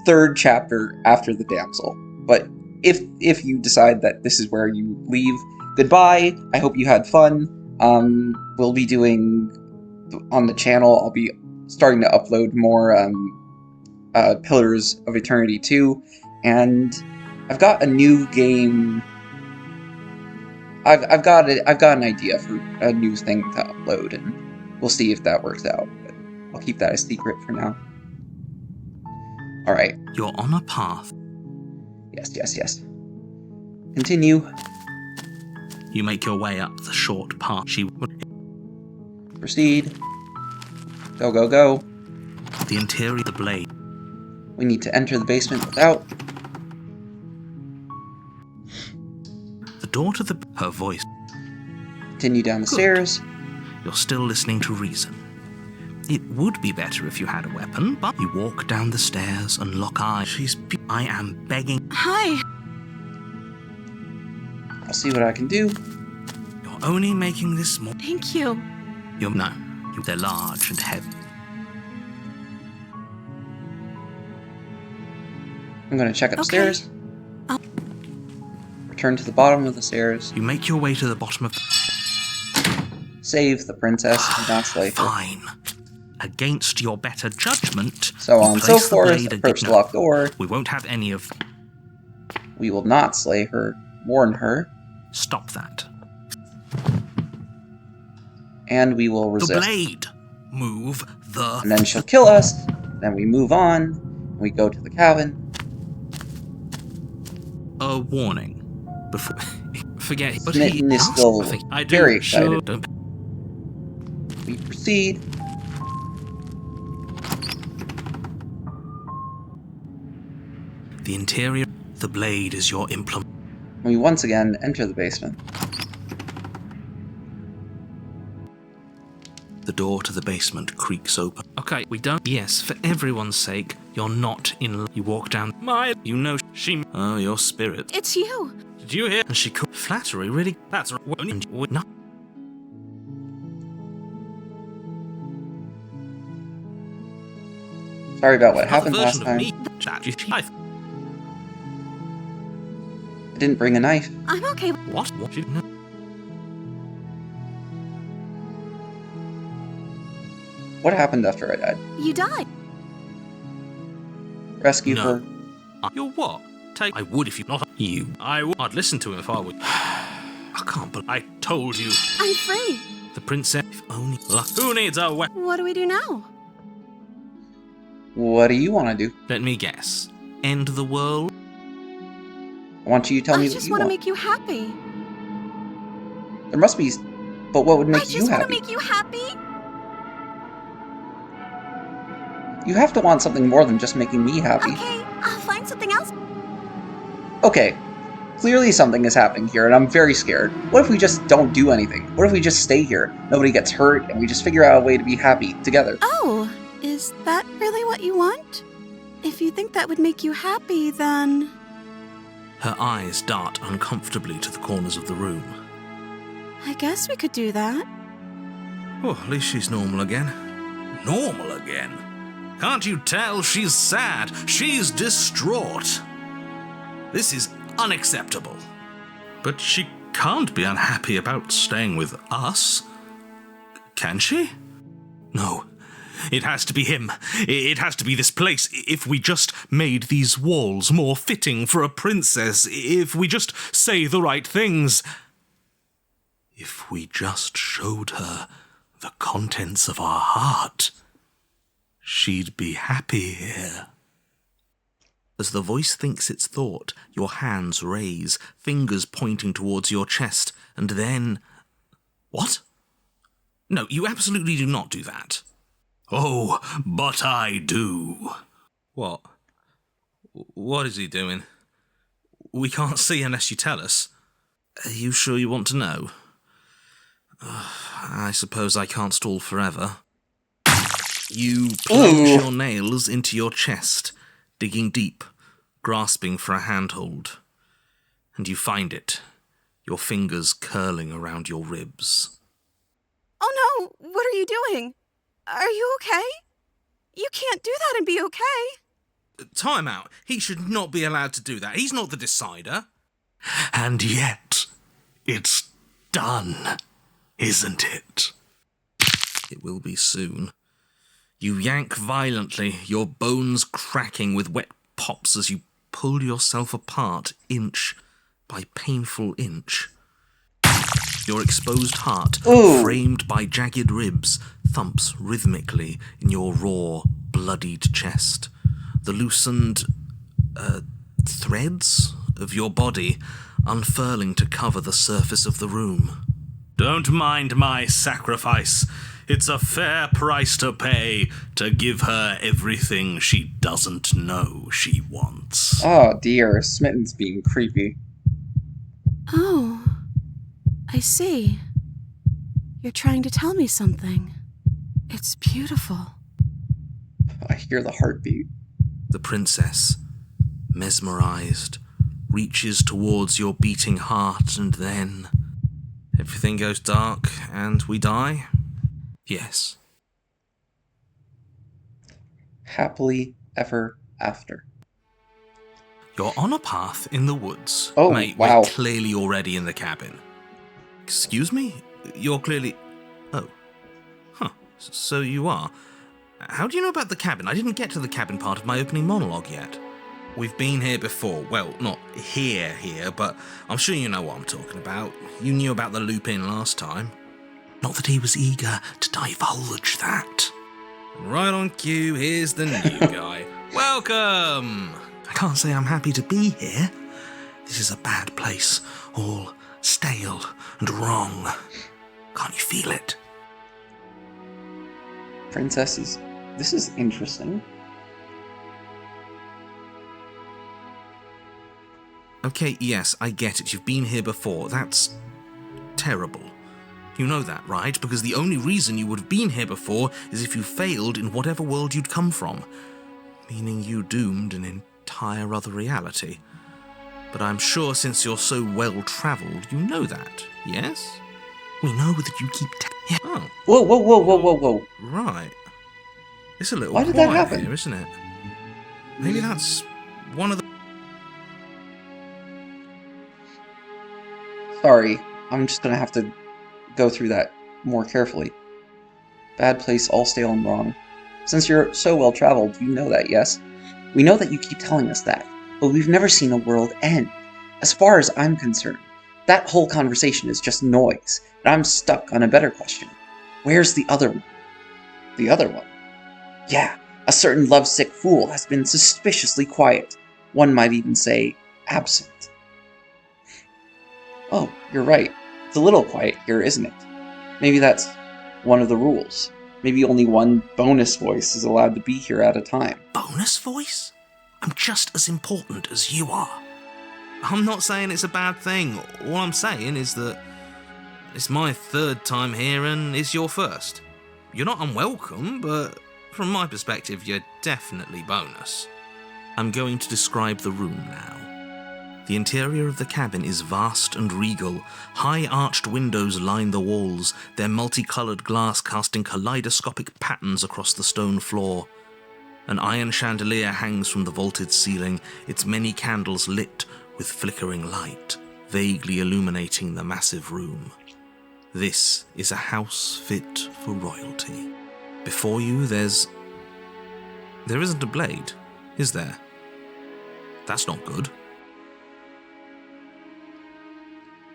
third chapter after the damsel. But if you decide that this is where you leave, goodbye. I hope you had fun. We'll be doing... On the channel, I'll be starting to upload more Pillars of Eternity 2, and I've got a new game... I've got an idea for a new thing to upload, and we'll see if that works out. But I'll keep that a secret for now. Alright. You're on a path. Yes. Continue. You make your way up the short path. Proceed. Go. The interior of the blade. We need to enter the basement without... The door to her voice. Continue down the stairs. You're still listening to reason. It would be better if you had a weapon, but you walk down the stairs and lock eyes. I am begging. Hi. I'll see what I can do. You're only making this more... Thank you. They're large and heavy. I'm going to check upstairs. Okay. Return to the bottom of the stairs. You make your way to the bottom of... Save the princess and not slay her. Fine. Against your better judgment, so on and so forth. Approach the locked door. We won't have any of... We will not slay her. Warn her. Stop that. And we will resist. The blade! Move the... And then she'll kill us. Then we move on. We go to the cabin. A warning. Before... Forget... But Smitten is still very excited. Sure, we proceed. The interior... The blade is your implement. We once again enter the basement. The door to the basement creaks open. Okay, we don't... Yes, for everyone's sake, you're not in... You walk down... She... Oh, your spirit. It's you. Did you hear? And she could... Flattery, really? That's... No. Sorry about what happened last time. I didn't bring a knife. I'm okay. What? What happened after I died? You died. Rescue her. You're what? I would if you not you. I'd listen to him if I would. I can't believe I told you. I'm free. The princess, if only luck. Who needs a weapon? What do we do now? What do you want to do? Let me guess. End the world? I want you to tell me what you want. I just want to make you happy. There must be... But what would make you happy? I just want to make you happy. You have to want something more than just making me happy. Okay, I'll find something else. Okay, clearly something is happening here, and I'm very scared. What if we just don't do anything? What if we just stay here, nobody gets hurt, and we just figure out a way to be happy together? Oh, is that really what you want? If you think that would make you happy, then... Her eyes dart uncomfortably to the corners of the room. I guess we could do that. Oh, at least she's normal again. Normal again? Can't you tell she's sad? She's distraught. This is unacceptable. But she can't be unhappy about staying with us. Can she? No. It has to be him. It has to be this place. If we just made these walls more fitting for a princess, if we just say the right things, if we just showed her the contents of our heart, she'd be happy here. As the voice thinks its thought, your hands raise, fingers pointing towards your chest, and then... What? No, you absolutely do not do that. Oh, but I do. What? What is he doing? We can't see unless you tell us. Are you sure you want to know? I suppose I can't stall forever. You plunge your nails into your chest, digging deep, grasping for a handhold. And you find it, your fingers curling around your ribs. Oh no, what are you doing? Are you okay? You can't do that and be okay. Time out. He should not be allowed to do that. He's not the decider. And yet, it's done, isn't it? It will be soon. You yank violently, your bones cracking with wet pops as you pull yourself apart inch by painful inch. Your exposed heart, framed by jagged ribs, thumps rhythmically in your raw, bloodied chest. The loosened, threads of your body unfurling to cover the surface of the room. Don't mind my sacrifice. It's a fair price to pay to give her everything she doesn't know she wants. Oh dear, Smitten's being creepy. Oh, I see. You're trying to tell me something. It's beautiful. I hear the heartbeat. The princess, mesmerized, reaches towards your beating heart, and then everything goes dark and we die? Yes. Happily ever after. You're on a path in the woods. Oh, Mate, wow. We're clearly already in the cabin. Excuse me? You're clearly... Oh. Huh. So you are. How do you know about the cabin? I didn't get to the cabin part of my opening monologue yet. We've been here before. Well, not here, but I'm sure you know what I'm talking about. You knew about the loop-in last time. Not that he was eager to divulge that. Right on cue, here's the new guy. Welcome! I can't say I'm happy to be here. This is a bad place, all stale and wrong. Can't you feel it? Princesses, this is interesting. Okay, yes, I get it. You've been here before. That's terrible. You know that, right? Because the only reason you would have been here before is if you failed in whatever world you'd come from. Meaning you doomed an entire other reality. But I'm sure since you're so well-travelled, you know that, yes? We know that you keep... Oh. Whoa. Right. It's a little Why did that quiet happen? here, isn't it? Maybe that's one of the... Sorry, I'm just gonna have to go through that more carefully. Bad place, all stale and wrong. Since you're so well-traveled, you know that, yes? We know that you keep telling us that, but we've never seen a world end. As far as I'm concerned, that whole conversation is just noise, and I'm stuck on a better question. Where's the other one? The other one? Yeah, a certain lovesick fool has been suspiciously quiet. One might even say, absent. Oh, you're right. It's a little quiet here, isn't it? Maybe that's one of the rules. Maybe only one bonus voice is allowed to be here at a time. Bonus voice? I'm just as important as you are. I'm not saying it's a bad thing. All I'm saying is that it's my third time here and it's your first. You're not unwelcome, but from my perspective, you're definitely bonus. I'm going to describe the room now. The interior of the cabin is vast and regal. High-arched windows line the walls, their multicolored glass casting kaleidoscopic patterns across the stone floor. An iron chandelier hangs from the vaulted ceiling, its many candles lit with flickering light, vaguely illuminating the massive room. This is a house fit for royalty. Before you, there isn't a blade, is there? That's not good.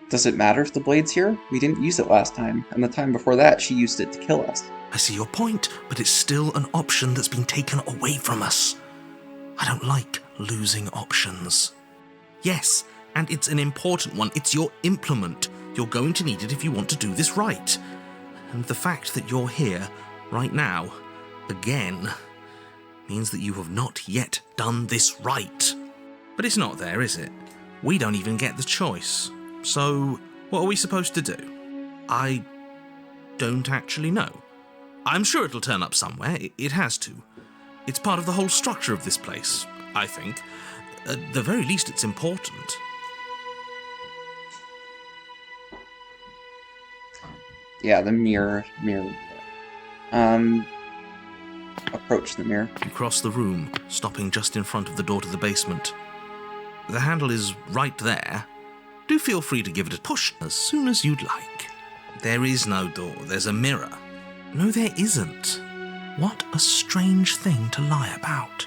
Does it matter if the blade's here? We didn't use it last time, and the time before that, she used it to kill us. I see your point, but it's still an option that's been taken away from us. I don't like losing options. Yes, and it's an important one. It's your implement. You're going to need it if you want to do this right. And the fact that you're here, right now, again, means that you have not yet done this right. But it's not there, is it? We don't even get the choice. So, what are we supposed to do? I don't actually know. I'm sure it'll turn up somewhere. It has to. It's part of the whole structure of this place, I think. At the very least, it's important. Yeah, the mirror. Approach the mirror. You cross the room, stopping just in front of the door to the basement. The handle is right there. Do feel free to give it a push as soon as you'd like. There is no door, there's a mirror. No, there isn't. What a strange thing to lie about.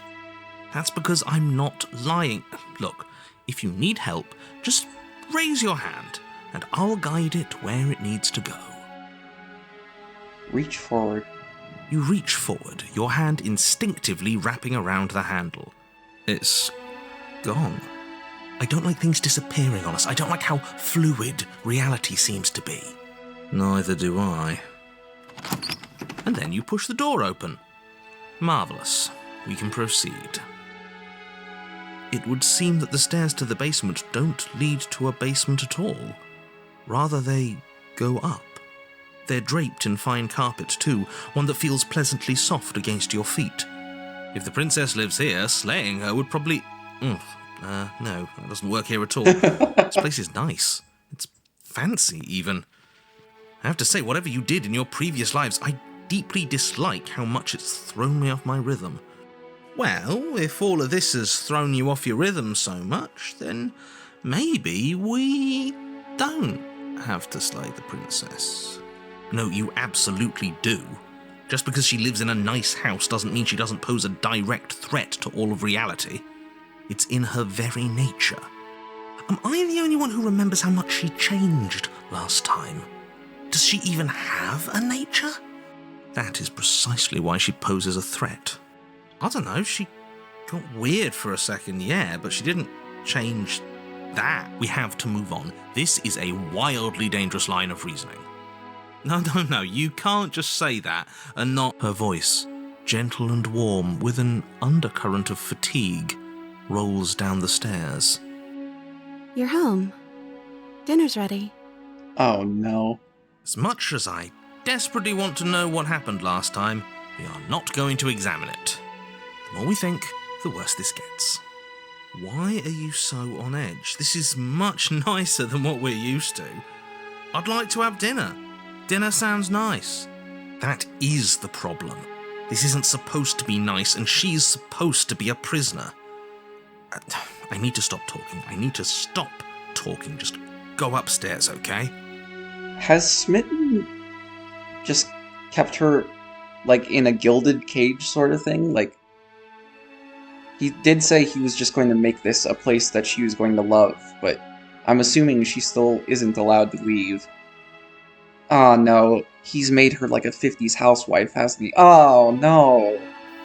That's because I'm not lying. Look, if you need help, just raise your hand, and I'll guide it where it needs to go. Reach forward. You reach forward, your hand instinctively wrapping around the handle. It's gone. I don't like things disappearing on us. I don't like how fluid reality seems to be. Neither do I. And then you push the door open. Marvellous. We can proceed. It would seem that the stairs to the basement don't lead to a basement at all. Rather, they go up. They're draped in fine carpet, too, one that feels pleasantly soft against your feet. If the princess lives here, slaying her would probably... no, that doesn't work here at all. This place is nice. It's fancy, even. I have to say, whatever you did in your previous lives, I deeply dislike how much it's thrown me off my rhythm. Well, if all of this has thrown you off your rhythm so much, then maybe we don't have to slay the princess. No, you absolutely do. Just because she lives in a nice house doesn't mean she doesn't pose a direct threat to all of reality. It's in her very nature. Am I the only one who remembers how much she changed last time? Does she even have a nature? That is precisely why she poses a threat. I don't know, she got weird for a second, yeah, but she didn't change that. We have to move on. This is a wildly dangerous line of reasoning. No, you can't just say that and not... Her voice, gentle and warm, with an undercurrent of fatigue, rolls down the stairs. You're home. Dinner's ready. Oh no. As much as I desperately want to know what happened last time, we are not going to examine it. The more we think, the worse this gets. Why are you so on edge? This is much nicer than what we're used to. I'd like to have dinner. Dinner sounds nice. That is the problem. This isn't supposed to be nice, and she's supposed to be a prisoner. I need to stop talking. I need to stop talking. Just go upstairs, okay? Has Smitten just kept her, like, in a gilded cage sort of thing? Like, he did say he was just going to make this a place that she was going to love, but I'm assuming she still isn't allowed to leave. Oh no, he's made her like a 50s housewife, hasn't he? Oh no!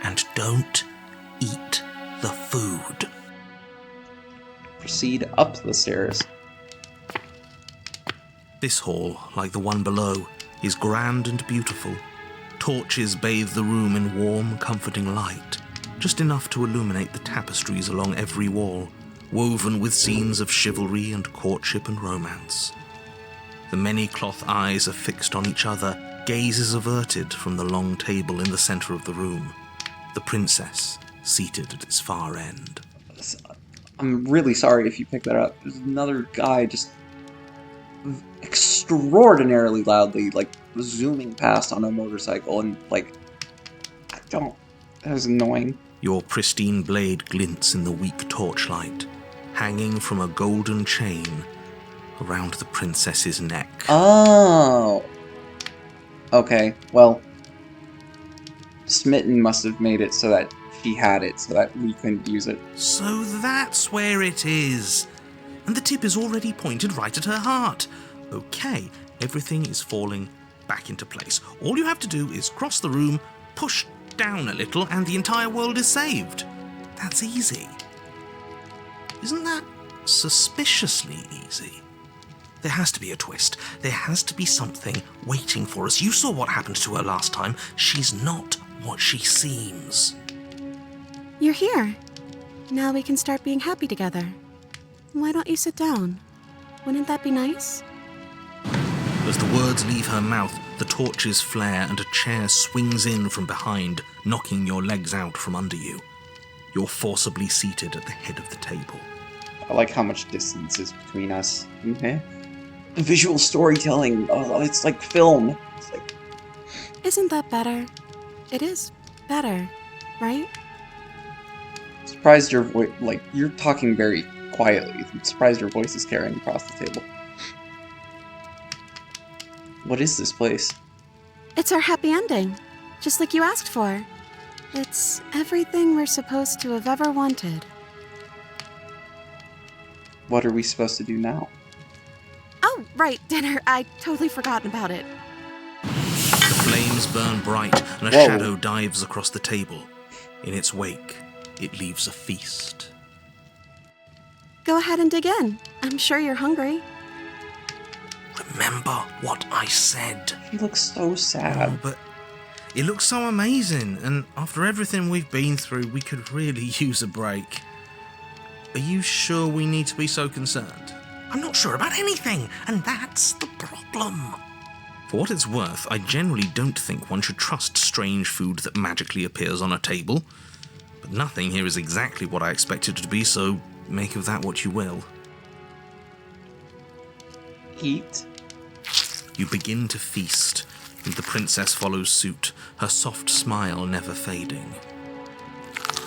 And don't eat the food. Proceed up the stairs. This hall, like the one below, is grand and beautiful. Torches bathe the room in warm, comforting light, just enough to illuminate the tapestries along every wall, woven with scenes of chivalry and courtship and romance. The many cloth eyes are fixed on each other, gazes averted from the long table in the center of the room, the princess seated at its far end. I'm really sorry if you picked that up. There's another guy just extraordinarily loudly, like, zooming past on a motorcycle, and, like, that was annoying. Your pristine blade glints in the weak torchlight, hanging from a golden chain around the princess's neck. Oh! Okay, well, Smitten must have made it so that she had it, so that we couldn't use it. So that's where it is. And the tip is already pointed right at her heart. Okay, everything is falling back into place. All you have to do is cross the room, push down a little, and the entire world is saved. That's easy. Isn't that suspiciously easy? There has to be a twist. There has to be something waiting for us. You saw what happened to her last time. She's not what she seems. You're here. Now we can start being happy together. Why don't you sit down? Wouldn't that be nice? As the words leave her mouth, the torches flare and a chair swings in from behind, knocking your legs out from under you. You're forcibly seated at the head of the table. I like how much distance is between us. Okay. The visual storytelling, it's like film. It's like... Isn't that better? It is better, right? Surprised your voice, like, you're talking very quietly. I'm surprised your voice is carrying across the table. What is this place? It's our happy ending, just like you asked for. It's everything we're supposed to have ever wanted. What are we supposed to do now? Oh, right, dinner. I totally forgotten about it. The flames burn bright, and a Whoa. shadow dives across the table. In its wake, it leaves a feast. Go ahead and dig in. I'm sure you're hungry. Remember what I said. He looks so sad. Oh, but it looks so amazing, and after everything we've been through, we could really use a break. Are you sure we need to be so concerned? I'm not sure about anything, and that's the problem. For what it's worth, I generally don't think one should trust strange food that magically appears on a table. But nothing here is exactly what I expected it to be, so make of that what you will. Eat? You begin to feast, and the princess follows suit, her soft smile never fading.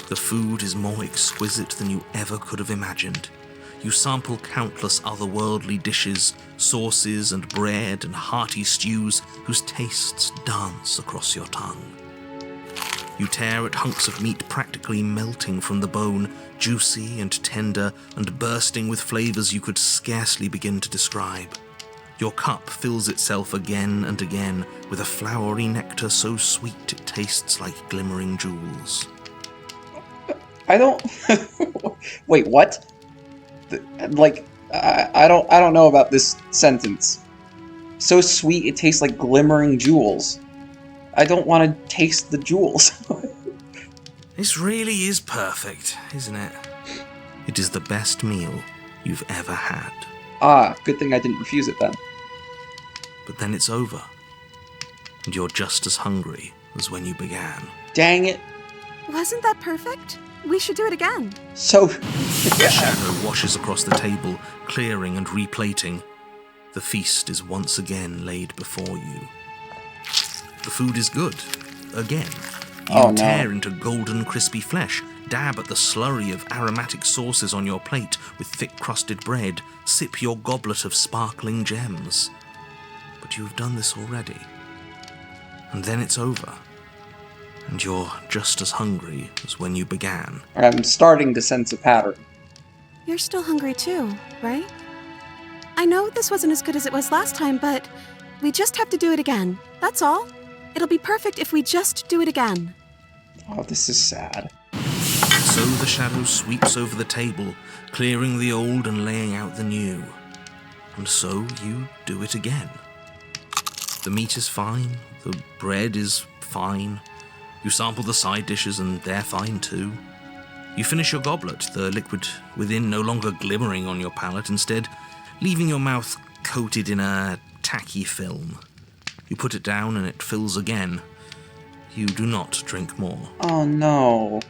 The food is more exquisite than you ever could have imagined. You sample countless otherworldly dishes, sauces and bread and hearty stews whose tastes dance across your tongue. You tear at hunks of meat practically melting from the bone, juicy and tender and bursting with flavors you could scarcely begin to describe. Your cup fills itself again and again with a flowery nectar so sweet it tastes like glimmering jewels. I don't... Wait, what? I don't know about this sentence. So sweet it tastes like glimmering jewels. I don't want to taste the jewels. This really is perfect, isn't it? It is the best meal you've ever had. Ah, good thing I didn't refuse it then. But then it's over, and you're just as hungry as when you began. Dang it. Wasn't that perfect? We should do it again. So... The shadow washes across the table, clearing and replating. The feast is once again laid before you. The food is good. Again. You tear into golden crispy flesh, dab at the slurry of aromatic sauces on your plate with thick-crusted bread, sip your goblet of sparkling gems. But you have done this already. And then it's over. And you're just as hungry as when you began. I'm starting to sense a pattern. You're still hungry too, right? I know this wasn't as good as it was last time, but we just have to do it again. That's all. It'll be perfect if we just do it again. Oh, this is sad. So the shadow sweeps over the table, clearing the old and laying out the new. And so you do it again. The meat is fine, the bread is fine. You sample the side dishes and they're fine too. You finish your goblet, the liquid within no longer glimmering on your palate, instead leaving your mouth coated in a tacky film. You put it down and it fills again. You do not drink more. Oh no.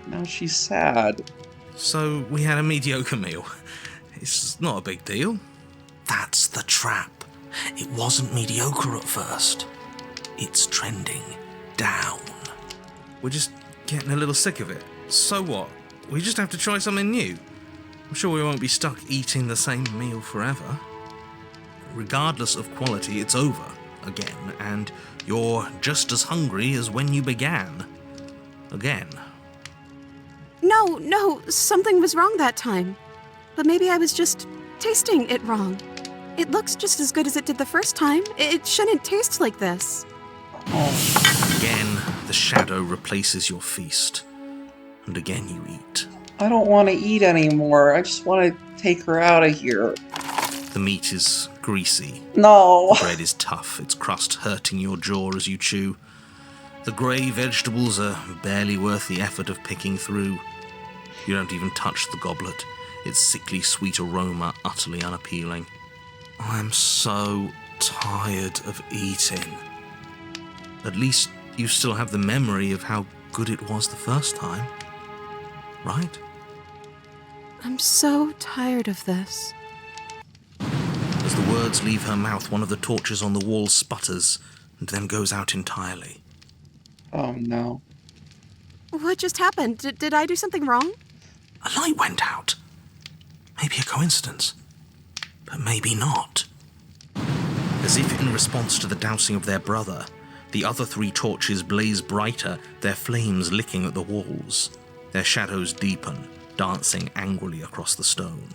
Now she's sad. So we had a mediocre meal. It's not a big deal. That's the trap. It wasn't mediocre at first. It's trending down. We're just getting a little sick of it. So what? We just have to try something new. I'm sure we won't be stuck eating the same meal forever. Regardless of quality, it's over again, and you're just as hungry as when you began. Again. No, something was wrong that time. But maybe I was just tasting it wrong. It looks just as good as it did the first time. It shouldn't taste like this. Again, the shadow replaces your feast. And again you eat. I don't want to eat anymore. I just want to take her out of here. The meat is greasy. No. The bread is tough, its crust hurting your jaw as you chew. The grey vegetables are barely worth the effort of picking through. You don't even touch the goblet, its sickly sweet aroma utterly unappealing. I'm so tired of eating. At least you still have the memory of how good it was the first time. Right? I'm so tired of this. As the words leave her mouth, one of the torches on the wall sputters and then goes out entirely. Oh no. What just happened? Did I do something wrong? A light went out. Maybe a coincidence. But maybe not. As if in response to the dousing of their brother, the other 3 torches blaze brighter, their flames licking at the walls. Their shadows deepen, dancing angrily across the stone.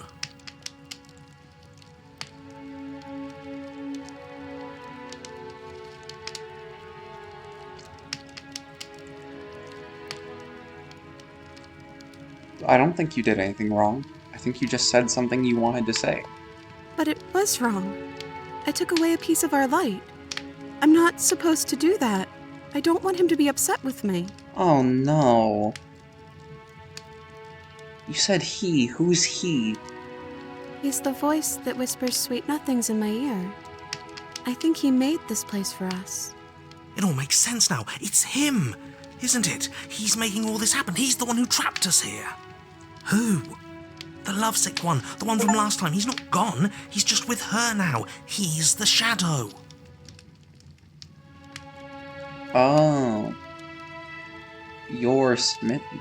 I don't think you did anything wrong. I think you just said something you wanted to say. But it was wrong. I took away a piece of our light. I'm not supposed to do that. I don't want him to be upset with me. Oh no. You said he. Who's he? He's the voice that whispers sweet nothings in my ear. I think he made this place for us. It all makes sense now. It's him, isn't it? He's making all this happen. He's the one who trapped us here. Who? The lovesick one. The one from last time. He's not gone. He's just with her now. He's the shadow. Oh. You're smitten.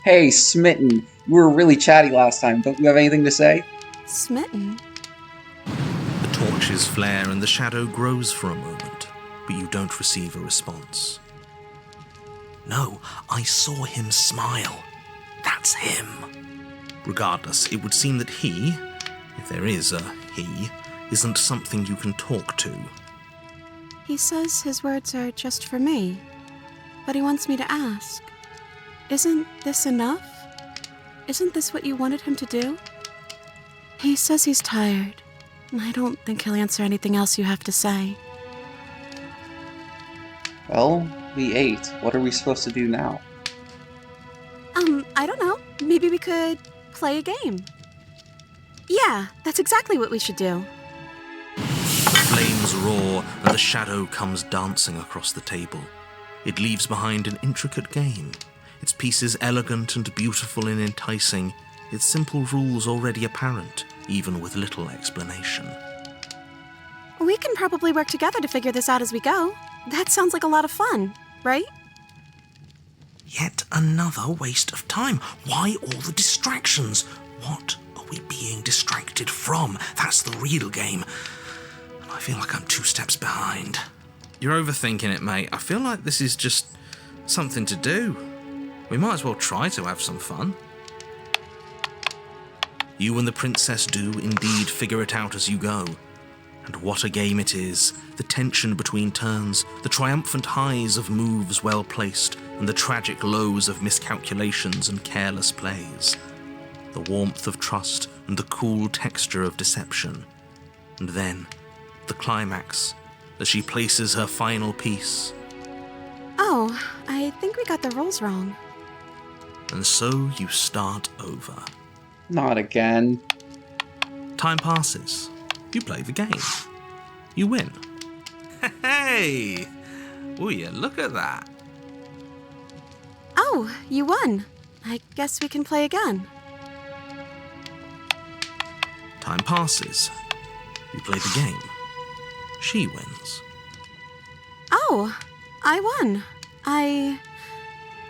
Hey, smitten. You were really chatty last time. Don't you have anything to say? Smitten? The torches flare and the shadow grows for a moment, but you don't receive a response. No, I saw him smile. That's him. Regardless, it would seem that he, if there is a he, isn't something you can talk to. He says his words are just for me, but he wants me to ask. Isn't this enough? Isn't this what you wanted him to do? He says he's tired. I don't think he'll answer anything else you have to say. Well, we ate. What are we supposed to do now? I don't know. Maybe we could play a game. Yeah, that's exactly what we should do. The flames roar and the shadow comes dancing across the table. It leaves behind an intricate game. Its pieces elegant and beautiful and enticing, its simple rules already apparent, even with little explanation. We can probably work together to figure this out as we go. That sounds like a lot of fun, right? Yet another waste of time. Why all the distractions? What are we being distracted from? That's the real game. And I feel like I'm 2 steps behind. You're overthinking it, mate. I feel like this is just something to do. We might as well try to have some fun. You and the princess do indeed figure it out as you go. And what a game it is. The tension between turns, the triumphant highs of moves well placed, and the tragic lows of miscalculations and careless plays. The warmth of trust and the cool texture of deception. And then, the climax, as she places her final piece. Oh, I think we got the rules wrong. And so you start over. Not again. Time passes. You play the game. You win. Hey! Will you look at that? Oh, you won. I guess we can play again. Time passes. You play the game. She wins. Oh, I won. I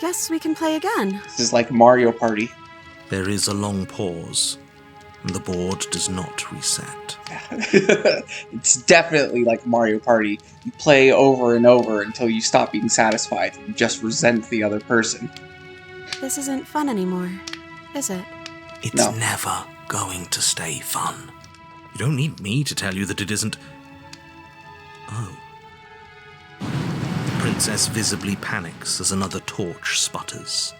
guess we can play again. This is like Mario Party. There is a long pause, and the board does not reset. It's definitely like Mario Party. You play over and over until you stop being satisfied and you just resent the other person. This isn't fun anymore, is it? It's No. never going to stay fun. You don't need me to tell you that it isn't. Oh. The princess visibly panics as another torch sputters.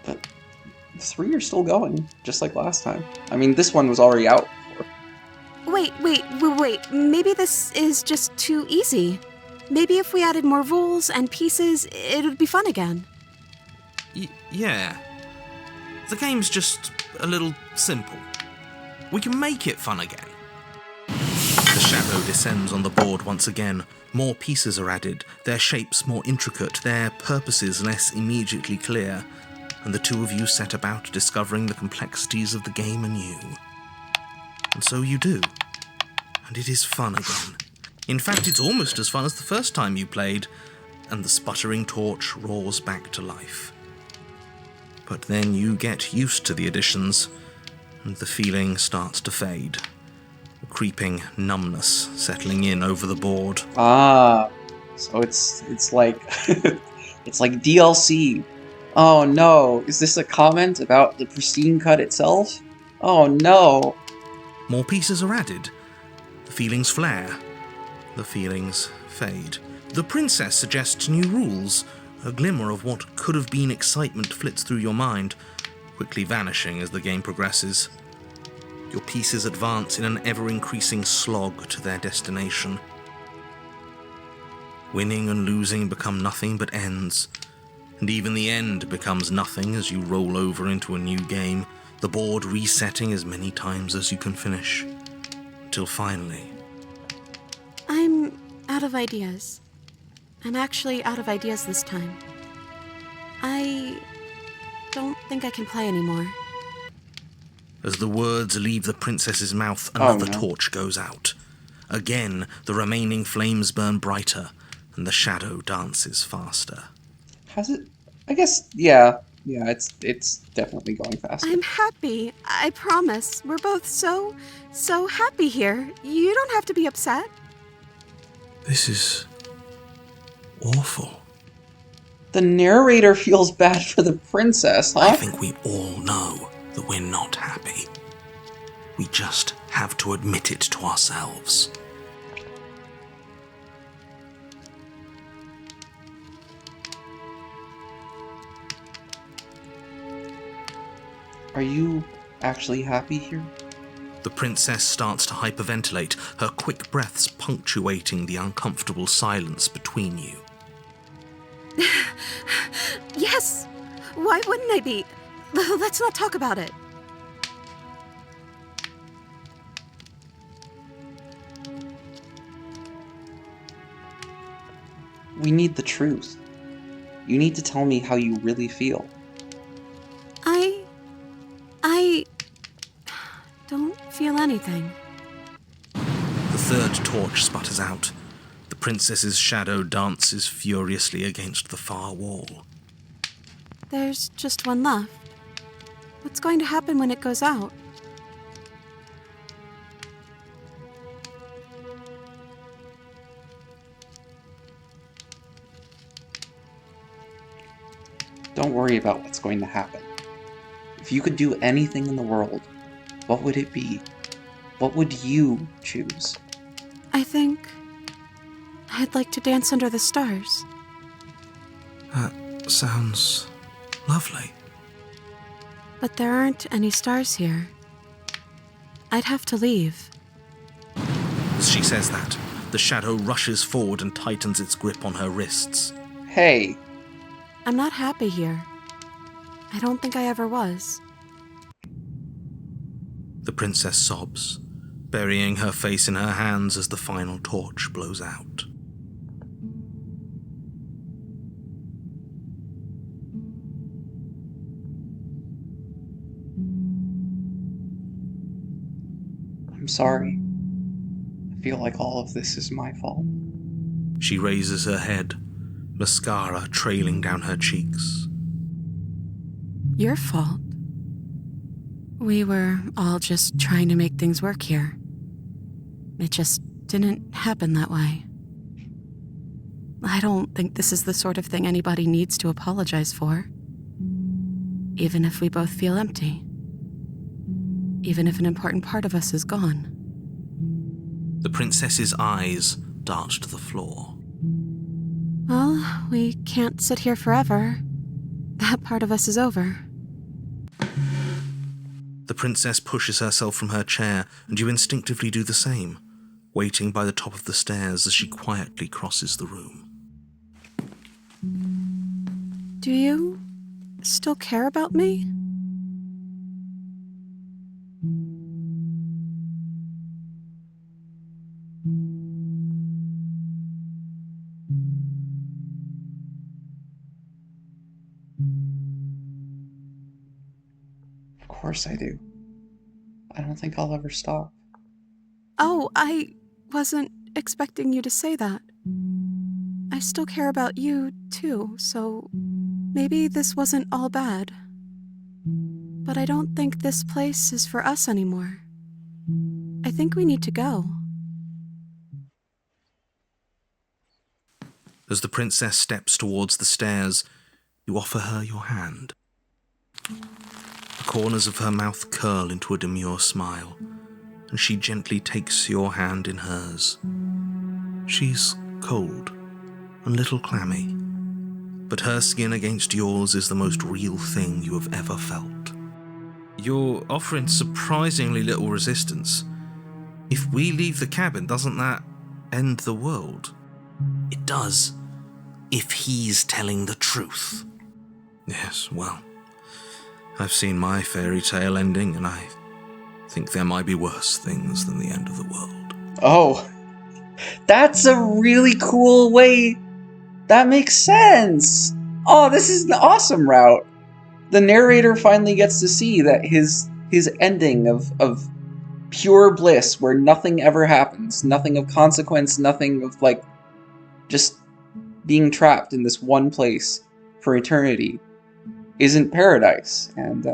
But the 3 are still going, just like last time. I mean, this one was already out before. Wait. Maybe this is just too easy. Maybe if we added more rules and pieces, it would be fun again. Yeah. The game's just a little simple. We can make it fun again. The shadow descends on the board once again. More pieces are added, their shapes more intricate, their purposes less immediately clear, and the two of you set about discovering the complexities of the game anew. And so you do. And it is fun again. In fact, it's almost as fun as the first time you played, and the sputtering torch roars back to life. But then you get used to the additions, and the feeling starts to fade. A creeping numbness settling in over the board. Ah, so it's like it's like DLC. Oh no, is this a comment about the Pristine Cut itself? Oh no. More pieces are added. The feelings flare. The feelings fade. The princess suggests new rules. A glimmer of what could have been excitement flits through your mind, quickly vanishing as the game progresses. Your pieces advance in an ever-increasing slog to their destination. Winning and losing become nothing but ends, and even the end becomes nothing as you roll over into a new game, the board resetting as many times as you can finish, until finally... I'm out of ideas. I'm actually out of ideas this time. I don't think I can play anymore. As the words leave the princess's mouth, another no. torch goes out. Again, the remaining flames burn brighter, and the shadow dances faster. Has it? I guess, yeah, it's definitely going faster. I'm happy. I promise. We're both so happy here. You don't have to be upset. This is... awful. The narrator feels bad for the princess, huh? I think we all know that we're not happy. We just have to admit it to ourselves. Are you actually happy here? The princess starts to hyperventilate, her quick breaths punctuating the uncomfortable silence between you. Yes! Why wouldn't I be? Let's not talk about it. We need the truth. You need to tell me how you really feel. I don't feel anything. The third torch sputters out. The princess's shadow dances furiously against the far wall. There's just one left. What's going to happen when it goes out? Don't worry about what's going to happen. If you could do anything in the world, what would it be? What would you choose? I think I'd like to dance under the stars. That sounds lovely. But there aren't any stars here. I'd have to leave. As she says that, The shadow rushes forward and tightens its grip on her wrists. Hey, I'm not happy here. I don't think I ever was. The princess sobs, burying her face in her hands as the final torch blows out. I'm sorry. I feel like all of this is my fault. She raises her head, mascara trailing down her cheeks. Your fault. We were all just trying to make things work here. It just didn't happen that way. I don't think this is the sort of thing anybody needs to apologize for. Even if we both feel empty. Even if an important part of us is gone. The princess's eyes dart to the floor. Well, we can't sit here forever. That part of us is over. The princess pushes herself from her chair, and you instinctively do the same, waiting by the top of the stairs as she quietly crosses the room. Do you still care about me? Of course I do. I don't think I'll ever stop. Oh, I wasn't expecting you to say that. I still care about you, too, so maybe this wasn't all bad. But I don't think this place is for us anymore. I think we need to go. As the princess steps towards the stairs, you offer her your hand. The corners of her mouth curl into a demure smile, and she gently takes your hand in hers. She's cold, a little clammy, but her skin against yours is the most real thing you have ever felt. You're offering surprisingly little resistance. If we leave the cabin, doesn't that end the world? It does, if he's telling the truth. Yes, well, I've seen my fairy tale ending, and I think there might be worse things than the end of the world. Oh, that's a really cool way. That makes sense. Oh, this is an awesome route. The narrator finally gets to see that his ending of pure bliss, where nothing ever happens, nothing of consequence, nothing of like just being trapped in this one place for eternity, isn't paradise. And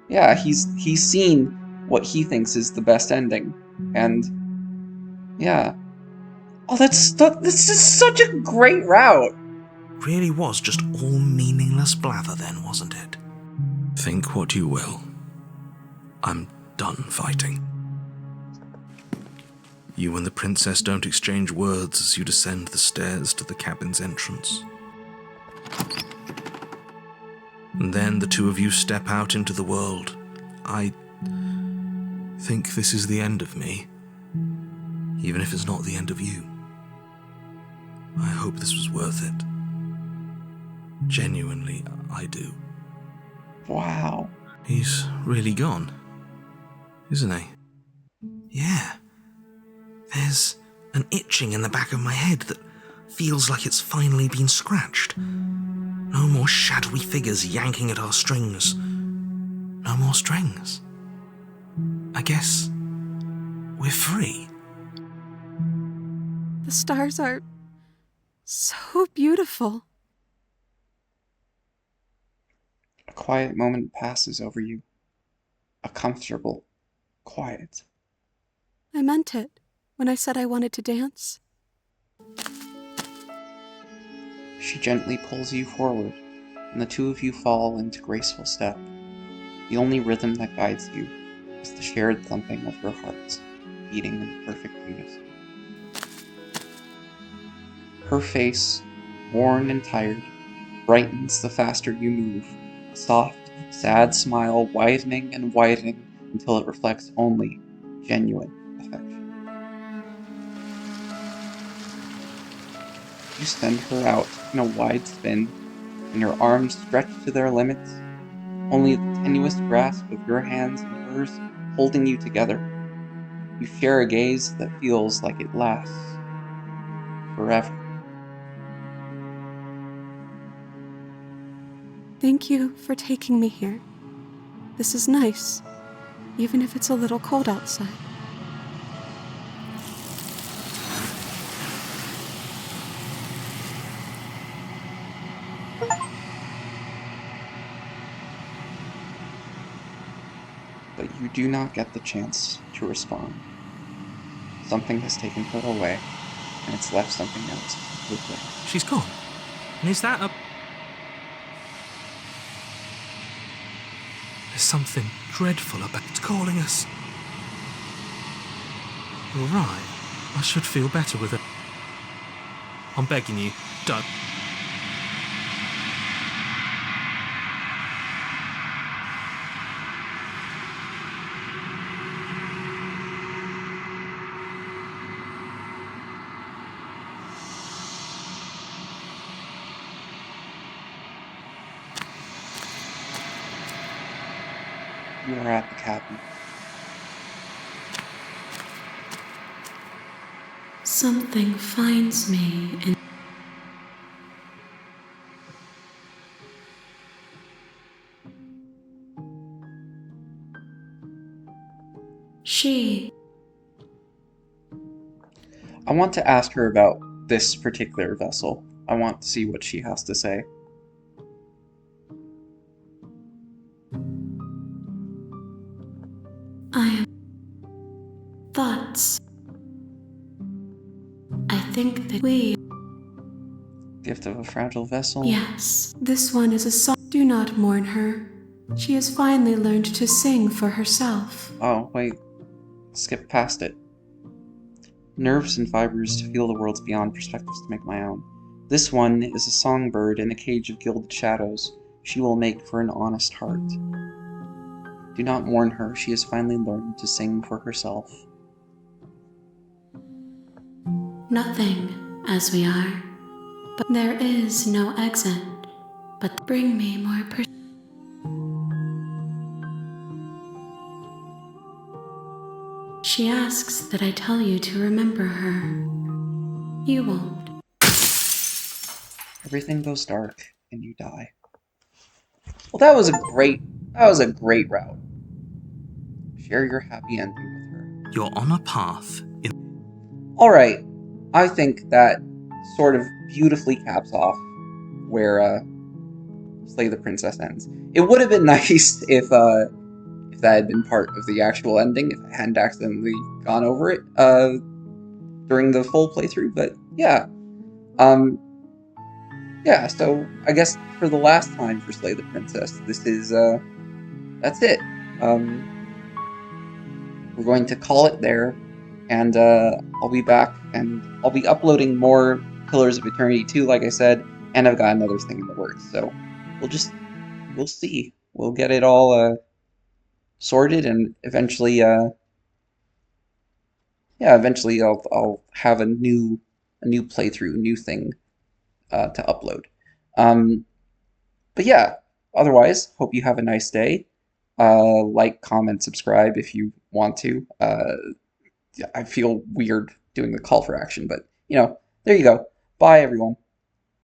yeah, he's seen what he thinks is the best ending. And yeah. Oh, this is such a great route. Really was just all meaningless blather then, wasn't it? Think what you will. I'm done fighting. You and the princess don't exchange words as you descend the stairs to the cabin's entrance. And then the two of you step out into the world. I think this is the end of me, even if it's not the end of you. I hope this was worth it. Genuinely, I do. Wow. He's really gone, isn't he? Yeah. There's an itching in the back of my head that feels like it's finally been scratched. No more shadowy figures yanking at our strings. No more strings. I guess we're free. The stars are so beautiful. A quiet moment passes over you. A comfortable quiet. I meant it when I said I wanted to dance. She gently pulls you forward, and the two of you fall into graceful step. The only rhythm that guides you is the shared thumping of your hearts, beating in perfect unison. Her face, worn and tired, brightens the faster you move, a soft, sad smile widening and widening until it reflects only genuine affection. You send her out in a wide spin, and your arms stretched to their limits, only the tenuous grasp of your hands and hers holding you together. You share a gaze that feels like it lasts forever. Thank you for taking me here. This is nice, even if it's a little cold outside. But you do not get the chance to respond. Something has taken her away, and it's left something else completely. She's gone. And is that a... There's something dreadful about it calling us. You're right. I should feel better with it. I'm begging you, don't. You are at the cabin. Something finds me in she. I want to ask her about this particular vessel. I want to see what she has to say. I am thoughts. I think that we. Gift of a fragile vessel? Yes, this one is a song. Do not mourn her. She has finally learned to sing for herself. Oh, wait. Skip past it. Nerves and fibers to feel the worlds beyond, perspectives to make my own. This one is a songbird in a cage of gilded shadows. She will make for an honest heart. Do not mourn her. She has finally learned to sing for herself. Nothing, as we are. But there is no exit. But bring me more She asks that I tell you to remember her. You won't. Everything goes dark, and you die. Well, that was a great route. Share your happy ending with her. You're on a path in... Alright, I think that sort of beautifully caps off where Slay the Princess ends. It would have been nice if that had been part of the actual ending, if I hadn't accidentally gone over it during the full playthrough, but yeah. Yeah, so I guess for the last time for Slay the Princess, this is, that's it. We're going to call it there, and I'll be back, and I'll be uploading more Pillars of Eternity 2, like I said, and I've got another thing in the works, so we'll see. We'll get it all, sorted, and eventually, eventually I'll have a new playthrough, new thing to upload. But yeah, otherwise, hope you have a nice day. Like, comment, subscribe if you want to. I feel weird doing the call for action, but, you know, there you go. Bye, everyone.